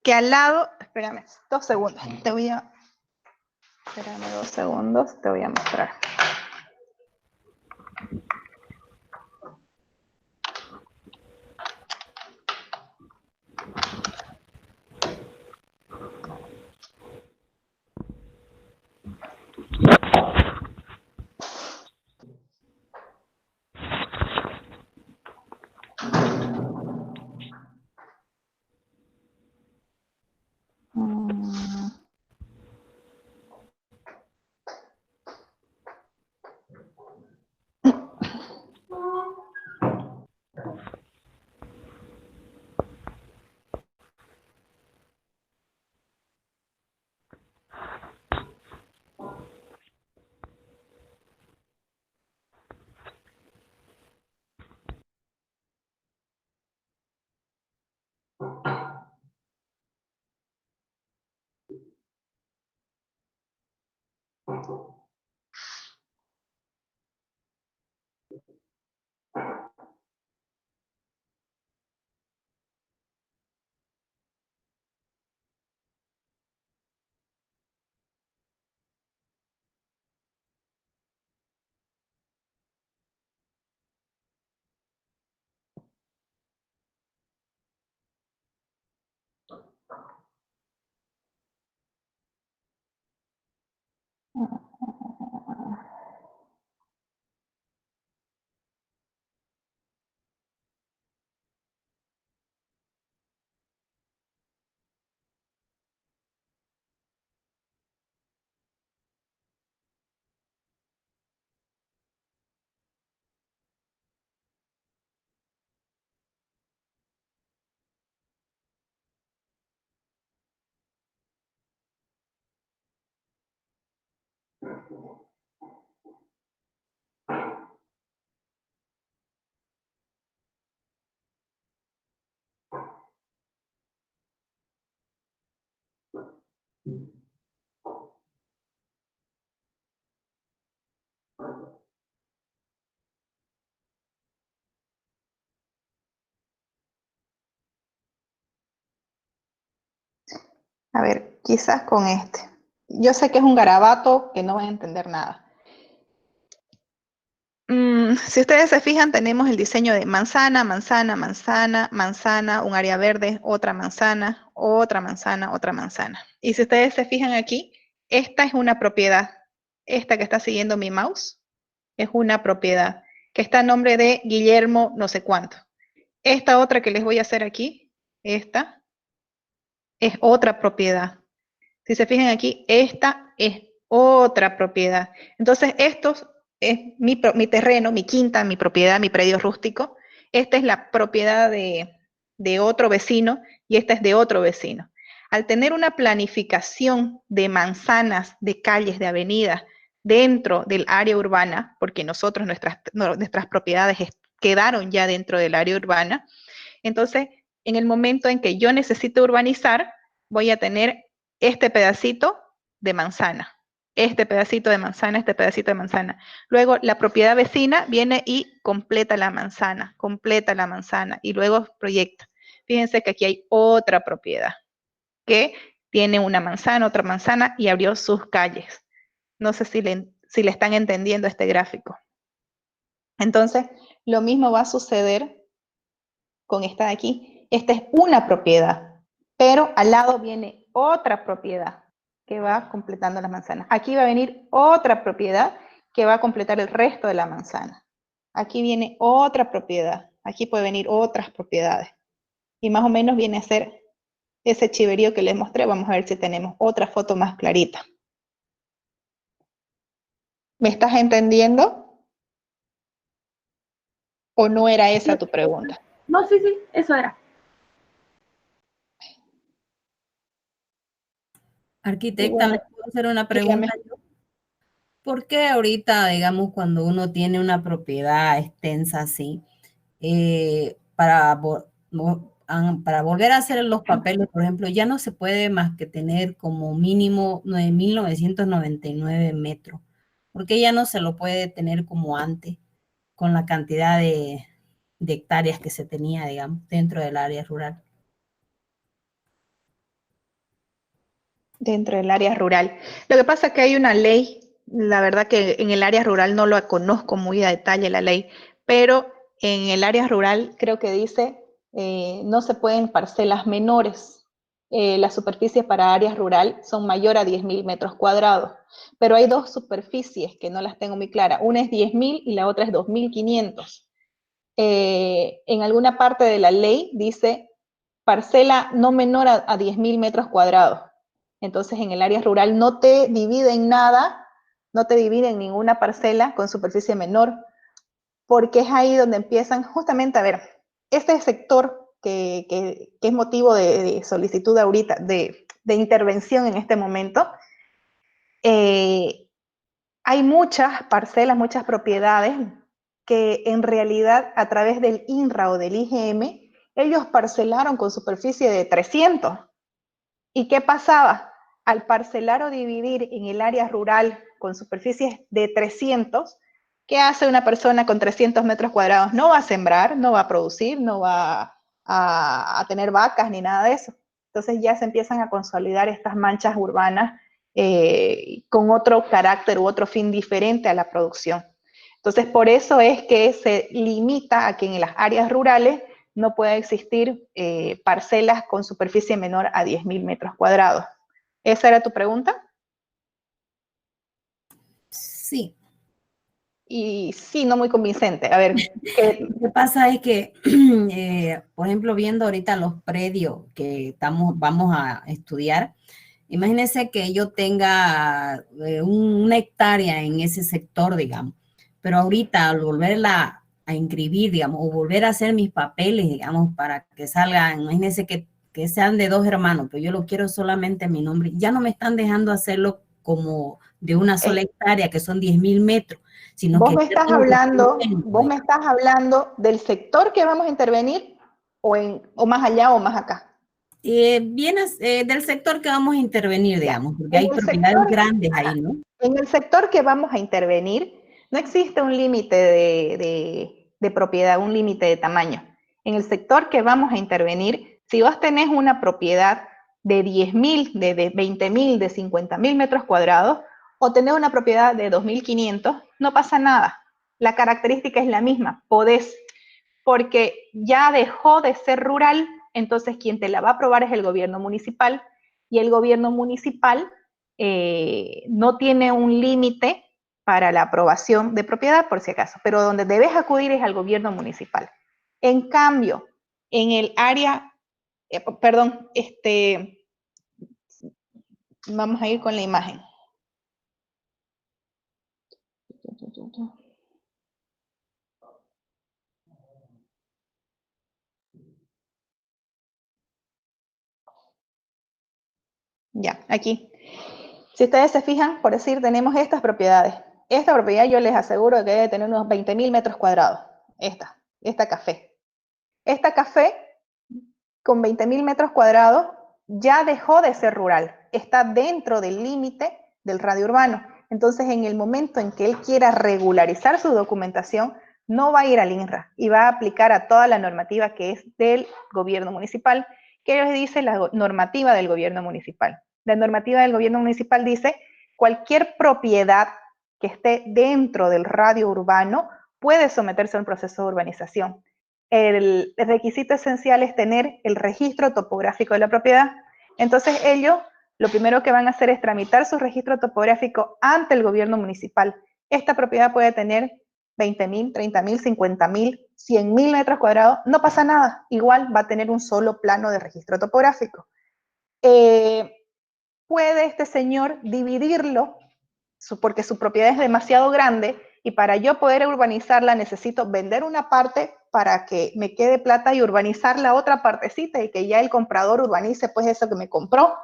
que al lado, espérame, 2 segundos, espérame 2 segundos, te voy a mostrar. A ver, quizás con este. Yo sé que es un garabato que no van a entender nada. Si ustedes se fijan, tenemos el diseño de manzana, manzana, manzana, manzana, un área verde, otra manzana, otra manzana, otra manzana. Y si ustedes se fijan aquí, esta es una propiedad. Esta que está siguiendo mi mouse es una propiedad que está a nombre de Guillermo no sé cuánto. Esta otra que les voy a hacer aquí, esta, es otra propiedad. Si se fijan aquí, esta es otra propiedad. Entonces, estos es mi terreno, mi quinta, mi propiedad, mi predio rústico. Esta es la propiedad de otro vecino y esta es de otro vecino. Al tener una planificación de manzanas, de calles, de avenidas dentro del área urbana, porque nosotros, nuestras propiedades quedaron ya dentro del área urbana, entonces, en el momento en que yo necesito urbanizar, voy a tener este pedacito de manzana, este pedacito de manzana, este pedacito de manzana. Luego la propiedad vecina viene y completa la manzana, y luego proyecta. Fíjense que aquí hay otra propiedad que tiene una manzana, otra manzana y abrió sus calles. No sé si le están entendiendo este gráfico. Entonces, lo mismo va a suceder con esta de aquí. Esta es una propiedad, pero al lado viene otra propiedad, que que va completando las manzanas. Aquí va a venir otra propiedad que va a completar el resto de la manzana. Aquí viene otra propiedad. Aquí puede venir otras propiedades. Y más o menos viene a ser ese chiverío que les mostré. Vamos a ver si tenemos otra foto más clarita. ¿Me estás entendiendo? ¿O no era esa tu pregunta? No, sí, eso era. Arquitecta, ¿le puedo hacer una pregunta? ¿Por qué ahorita, digamos, cuando uno tiene una propiedad extensa así, para volver a hacer los papeles, por ejemplo, ya no se puede más que tener como mínimo 9.999 metros? ¿Por qué ya no se lo puede tener como antes, con la cantidad de hectáreas que se tenía, digamos, dentro del área rural? Dentro del área rural. Lo que pasa es que hay una ley, la verdad que en el área rural no lo conozco muy a detalle la ley, pero en el área rural creo que dice no se pueden parcelas menores. Las superficies para áreas rural son mayor a 10.000 metros cuadrados, pero hay dos superficies que no las tengo muy claras. Una es 10.000 y la otra es 2.500. En alguna parte de la ley dice parcela no menor a 10.000 metros cuadrados. Entonces, en el área rural no te dividen nada, no te dividen ninguna parcela con superficie menor, porque es ahí donde empiezan justamente a ver, este sector que es motivo de solicitud ahorita, de intervención en este momento, hay muchas parcelas, muchas propiedades que en realidad a través del INRA o del IGM, ellos parcelaron con superficie de 300. ¿Y qué pasaba? Al parcelar o dividir en el área rural con superficies de 300, ¿qué hace una persona con 300 metros cuadrados? No va a sembrar, no va a producir, no va a tener vacas ni nada de eso. Entonces ya se empiezan a consolidar estas manchas urbanas con otro carácter u otro fin diferente a la producción. Entonces por eso es que se limita a que en las áreas rurales no puede existir parcelas con superficie menor a 10.000 metros cuadrados. ¿Esa era tu pregunta? Sí. Y sí, no muy convincente. A ver, Lo que pasa es que, por ejemplo, viendo ahorita los predios que vamos a estudiar, imagínense que yo tenga una hectárea en ese sector, digamos, pero ahorita al volverla a inscribir, digamos, o volver a hacer mis papeles, digamos, para que salgan, imagínense que sean de dos hermanos, pero yo lo quiero solamente en mi nombre, ya no me están dejando hacerlo como de una sola hectárea, que son 10.000 metros, sino vos que me estás hablando del sector que vamos a intervenir o más allá o más acá. Viene del sector que vamos a intervenir, digamos, porque hay propiedades grandes ahí, ¿no? En el sector que vamos a intervenir, no existe un límite de propiedad, un límite de tamaño. En el sector que vamos a intervenir, si vos tenés una propiedad de 10.000, de 20.000, de 50.000 metros cuadrados, o tenés una propiedad de 2.500, no pasa nada. La característica es la misma, podés, porque ya dejó de ser rural, entonces quien te la va a aprobar es el gobierno municipal, y el gobierno municipal no tiene un límite para la aprobación de propiedad, por si acaso, pero donde debes acudir es al gobierno municipal. En cambio, en el área, vamos a ir con la imagen. Ya, aquí. Si ustedes se fijan, por decir, tenemos estas propiedades. Esta propiedad yo les aseguro que debe tener unos 20.000 metros cuadrados. Esta café. Esta café, con 20.000 metros cuadrados, ya dejó de ser rural. Está dentro del límite del radio urbano. Entonces, en el momento en que él quiera regularizar su documentación, no va a ir al INRA y va a aplicar a toda la normativa que es del gobierno municipal, que ellos dicen la normativa del gobierno municipal. La normativa del gobierno municipal dice cualquier propiedad que esté dentro del radio urbano puede someterse a un proceso de urbanización. El requisito esencial es tener el registro topográfico de la propiedad. Entonces ellos lo primero que van a hacer es tramitar su registro topográfico ante el gobierno municipal. Esta propiedad puede tener 20.000, 30.000, 50.000, 100.000 metros cuadrados, no pasa nada, igual va a tener un solo plano de registro topográfico. Puede este señor dividirlo, porque su propiedad es demasiado grande, y para yo poder urbanizarla necesito vender una parte para que me quede plata y urbanizar la otra partecita y que ya el comprador urbanice pues eso que me compró.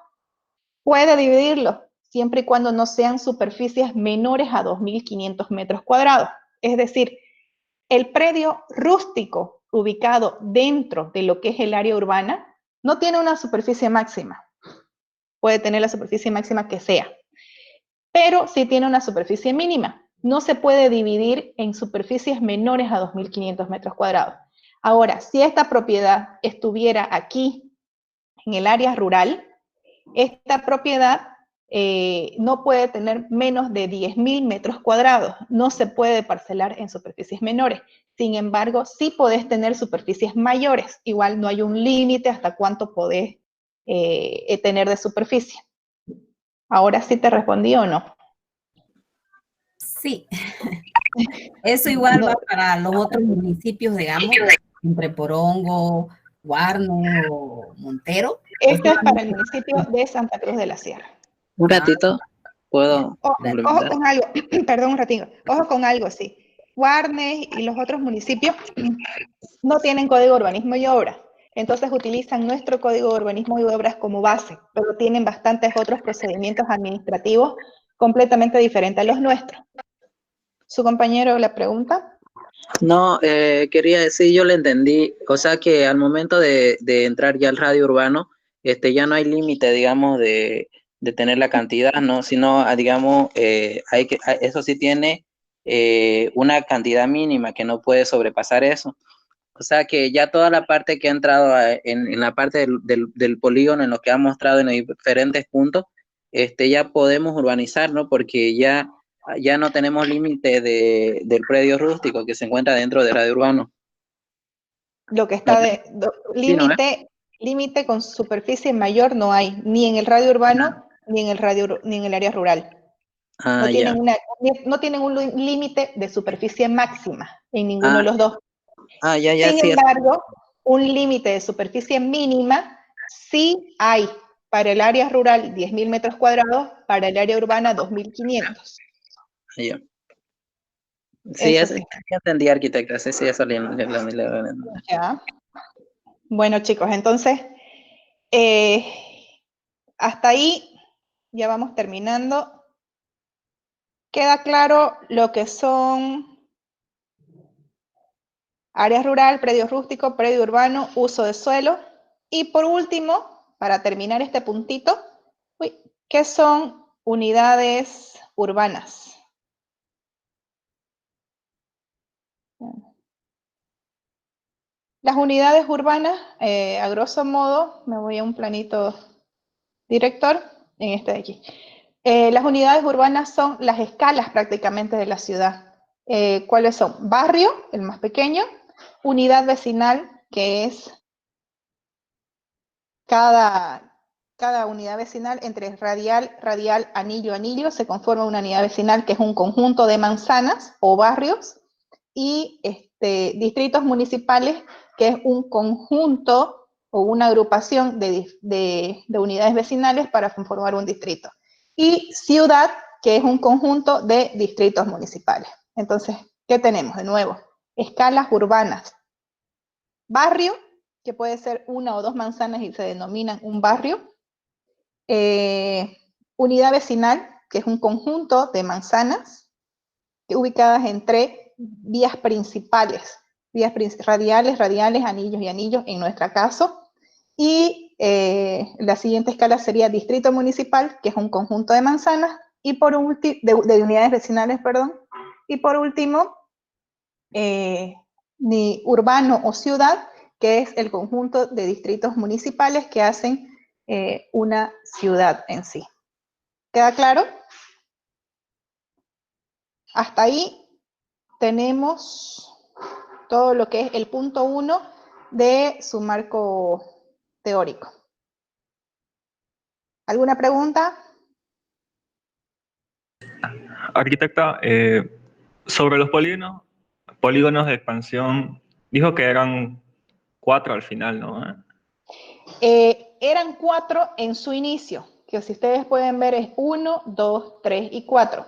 Puede dividirlo, siempre y cuando no sean superficies menores a 2.500 metros cuadrados. Es decir, el predio rústico ubicado dentro de lo que es el área urbana no tiene una superficie máxima. Puede tener la superficie máxima que sea, pero sí tiene una superficie mínima. No se puede dividir en superficies menores a 2.500 metros cuadrados. Ahora, si esta propiedad estuviera aquí, en el área rural, esta propiedad no puede tener menos de 10.000 metros cuadrados. No se puede parcelar en superficies menores. Sin embargo, sí podés tener superficies mayores. Igual no hay un límite hasta cuánto podés tener de superficie. ¿Ahora sí te respondí o no? Sí, eso igual No. va para los otros municipios, digamos, entre Porongo, Guarne o Montero. Esto es para el municipio de Santa Cruz de la Sierra. Un ratito, ¿puedo Ojo complementar? con algo, perdón un ratito, ojo con algo, sí. Guarne y los otros municipios no tienen código de urbanismo y obra, entonces utilizan nuestro código de urbanismo y obras como base, pero tienen bastantes otros procedimientos administrativos completamente diferentes a los nuestros. ¿Su compañero la pregunta? No, quería decir, yo le entendí, o sea que al momento de entrar ya al radio urbano, ya no hay límite, digamos, de tener la cantidad, ¿no? Sino, digamos, eso sí tiene una cantidad mínima que no puede sobrepasar eso. O sea que ya toda la parte que ha entrado en la parte del polígono, en lo que ha mostrado en los diferentes puntos, ya podemos urbanizar, ¿no? Porque ya no tenemos límite del predio rústico que se encuentra dentro del radio urbano. Lo que está de Sí, ¿no? límite con superficie mayor no hay, ni en el radio urbano, ni en el área rural. Ah, ya. No tienen un límite de superficie máxima en ninguno de los dos. Ya, Sin sí. embargo, un límite de superficie mínima sí hay para el área rural 10.000 metros cuadrados, para el área urbana 2.500. Ya. Sí, Eso sí. ya entendí, arquitecta. Sí, eso Ya. Bueno, chicos, entonces, hasta ahí ya vamos terminando. Queda claro lo que son área rural, predio rústico, predio urbano, uso de suelo. Y por último, para terminar este puntito, ¿qué son unidades urbanas? Las unidades urbanas, a grosso modo, me voy a un planito director, en este de aquí. Las unidades urbanas son las escalas prácticamente de la ciudad. ¿Cuáles son? Barrio, el más pequeño, unidad vecinal, que es cada unidad vecinal entre radial, anillo, anillo, se conforma una unidad vecinal que es un conjunto de manzanas o barrios, y distritos municipales, que es un conjunto o una agrupación de unidades vecinales para conformar un distrito. Y ciudad, que es un conjunto de distritos municipales. Entonces, ¿qué tenemos? De nuevo, escalas urbanas. Barrio, que puede ser una o dos manzanas y se denominan un barrio. Unidad vecinal, que es un conjunto de manzanas ubicadas entre vías principales, radiales, anillos y anillos en nuestro caso. Y la siguiente escala sería distrito municipal, que es un conjunto de manzanas, y por último, de unidades vecinales, perdón. Y por último, ni urbano o ciudad, que es el conjunto de distritos municipales que hacen una ciudad en sí. ¿Queda claro? Hasta ahí tenemos todo lo que es el punto 1 de su marco teórico. ¿Alguna pregunta? Arquitecta, sobre los polígonos de expansión, dijo que eran 4 al final, ¿no? Eran 4 en su inicio, que si ustedes pueden ver es 1, 2, 3 y 4.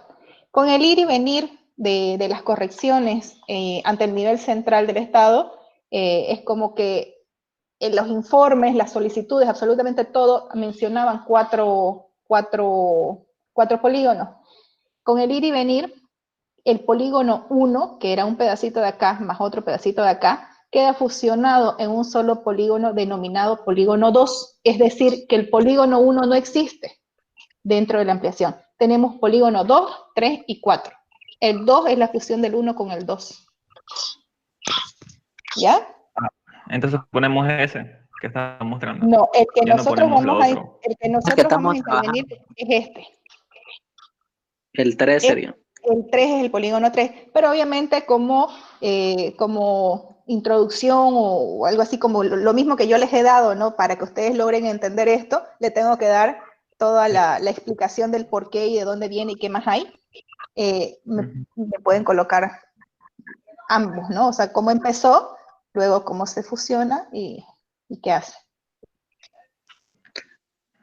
Con el ir y venir de las correcciones ante el nivel central del Estado, es como que en los informes, las solicitudes, absolutamente todo, mencionaban 4 polígonos. Con el ir y venir, el polígono 1, que era un pedacito de acá más otro pedacito de acá, queda fusionado en un solo polígono denominado polígono 2, es decir, que el polígono 1 no existe dentro de la ampliación. Tenemos polígono 2, 3 y 4. El 2 es la fusión del 1 con el 2. ¿Ya? Entonces ponemos ese que está mostrando. No, el que Ya no nosotros ponemos lo vamos a, otro. el que Es que nosotros vamos estamos a intervenir es este. el 3 sería. El 3 es el polígono 3, pero obviamente como introducción o algo así como lo mismo que yo les he dado, ¿no? Para que ustedes logren entender esto, le tengo que dar toda la explicación del por qué y de dónde viene y qué más hay. Me pueden colocar ambos, ¿no? O sea, cómo empezó, luego cómo se fusiona y qué hace.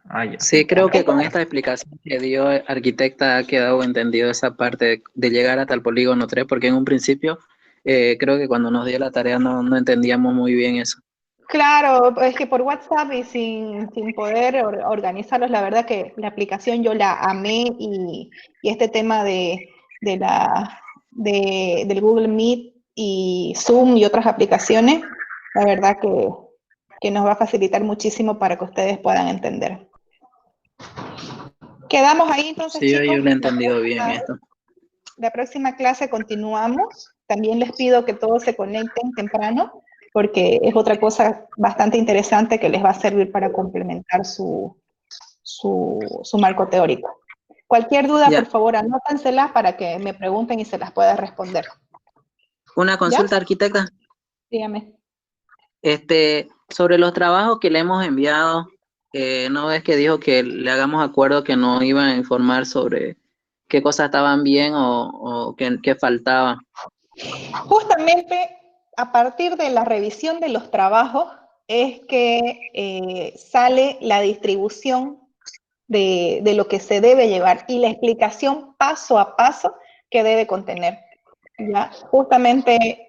Ya. Sí, creo que con esta explicación que dio arquitecta ha quedado entendido esa parte de llegar hasta el polígono 3, porque en un principio creo que cuando nos dio la tarea no entendíamos muy bien eso. Claro, es que por WhatsApp y sin poder organizarlos, la verdad que la aplicación yo la amé y este tema del Google Meet y Zoom y otras aplicaciones, la verdad que nos va a facilitar muchísimo para que ustedes puedan entender. Quedamos ahí entonces, Sí, chicos. yo lo he entendido bien esto. La próxima clase continuamos. También les pido que todos se conecten temprano, porque es otra cosa bastante interesante que les va a servir para complementar su marco teórico. Cualquier duda, Ya. por favor, anótenselas para que me pregunten y se las pueda responder. Una consulta, ¿Ya? arquitecta. Dígame. Sobre los trabajos que le hemos enviado, ¿no ves que dijo que le hagamos acuerdo que nos iban a informar sobre qué cosas estaban bien o qué faltaba? Justamente a partir de la revisión de los trabajos es que sale la distribución de lo que se debe llevar y la explicación paso a paso que debe contener. ¿Ya? Justamente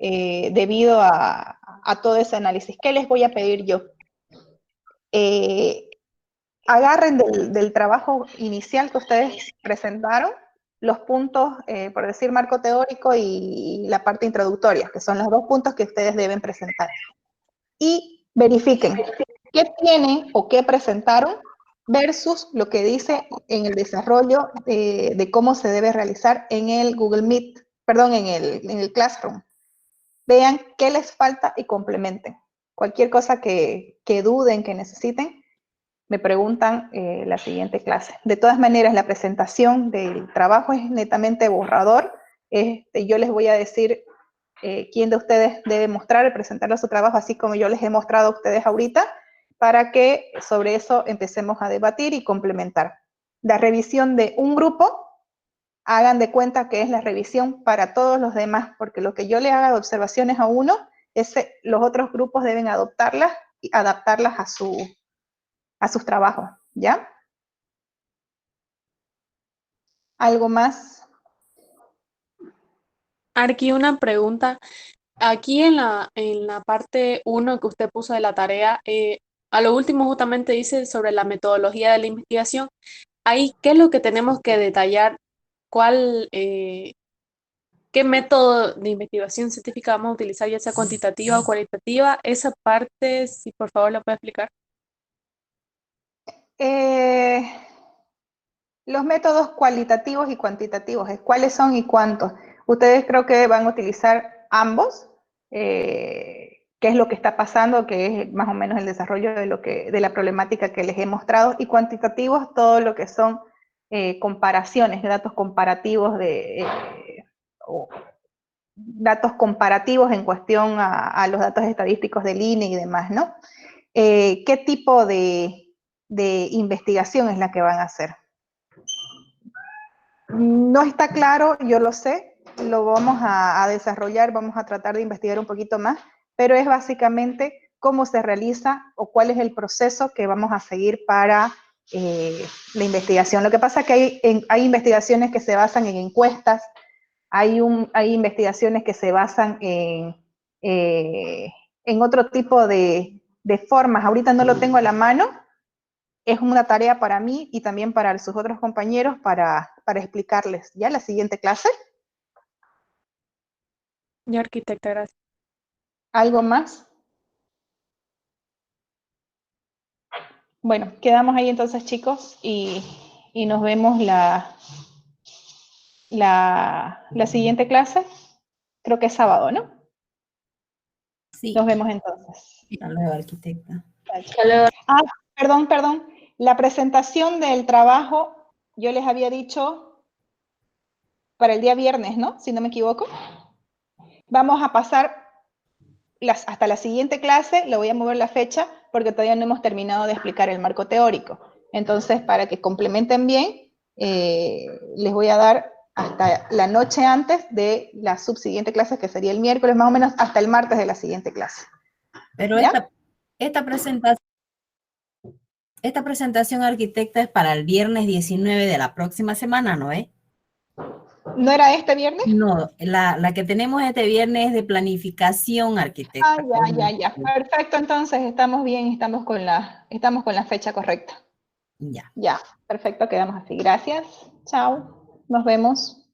debido a todo ese análisis. ¿Qué les voy a pedir yo? Agarren del trabajo inicial que ustedes presentaron los puntos, por decir, marco teórico y la parte introductoria, que son los 2 puntos que ustedes deben presentar. Y verifiquen qué tienen o qué presentaron versus lo que dice en el desarrollo de cómo se debe realizar en el Google Meet, perdón, en el Classroom. Vean qué les falta y complementen. Cualquier cosa que duden, que necesiten, me preguntan la siguiente clase. De todas maneras, la presentación del trabajo es netamente borrador. Yo les voy a decir quién de ustedes debe mostrar y presentar su trabajo, así como yo les he mostrado a ustedes ahorita, para que sobre eso empecemos a debatir y complementar. La revisión de un grupo, hagan de cuenta que es la revisión para todos los demás, porque lo que yo le haga de observaciones a uno, los otros grupos deben adoptarlas y adaptarlas a sus trabajos, ¿ya? ¿Algo más? Arqui, una pregunta. Aquí en la parte 1 que usted puso de la tarea, a lo último justamente dice sobre la metodología de la investigación. Ahí, ¿qué es lo que tenemos que detallar? ¿Qué método de investigación científica vamos a utilizar, ya sea cuantitativa o cualitativa? Esa parte, si por favor la puede explicar. Los métodos cualitativos y cuantitativos, ¿cuáles son y cuántos? Ustedes creo que van a utilizar ambos, qué es lo que está pasando, que es más o menos el desarrollo de la problemática que les he mostrado, y cuantitativos, todo lo que son comparaciones, datos comparativos datos comparativos en cuestión a los datos estadísticos del INE y demás, ¿no? ¿Qué tipo de de investigación es la que van a hacer. No está claro, yo lo sé, lo vamos a desarrollar, vamos a tratar de investigar un poquito más, pero es básicamente cómo se realiza o cuál es el proceso que vamos a seguir para la investigación. Lo que pasa es que hay investigaciones que se basan en encuestas, hay investigaciones que se basan en otro tipo de formas. Ahorita no lo tengo a la mano, es una tarea para mí y también para sus otros compañeros para explicarles. ¿Ya la siguiente clase? Ya, arquitecta, gracias. ¿Algo más? Bueno, quedamos ahí entonces, chicos, y nos vemos la siguiente clase. Creo que es sábado, ¿no? Sí. Nos vemos entonces. Hasta luego, arquitecta. Ah, perdón. La presentación del trabajo, yo les había dicho para el día viernes, ¿no? Si no me equivoco. Vamos a pasar hasta la siguiente clase, le voy a mover la fecha porque todavía no hemos terminado de explicar el marco teórico. Entonces, para que complementen bien, les voy a dar hasta la noche antes de la subsiguiente clase, que sería el miércoles, más o menos hasta el martes de la siguiente clase. Pero esta presentación, arquitecta, es para el viernes 19 de la próxima semana, ¿no es? ¿No era este viernes? No, la que tenemos este viernes es de planificación, arquitecta. Ya. Perfecto, entonces estamos bien, estamos con la fecha correcta. Ya, perfecto, quedamos así. Gracias. Chao. Nos vemos.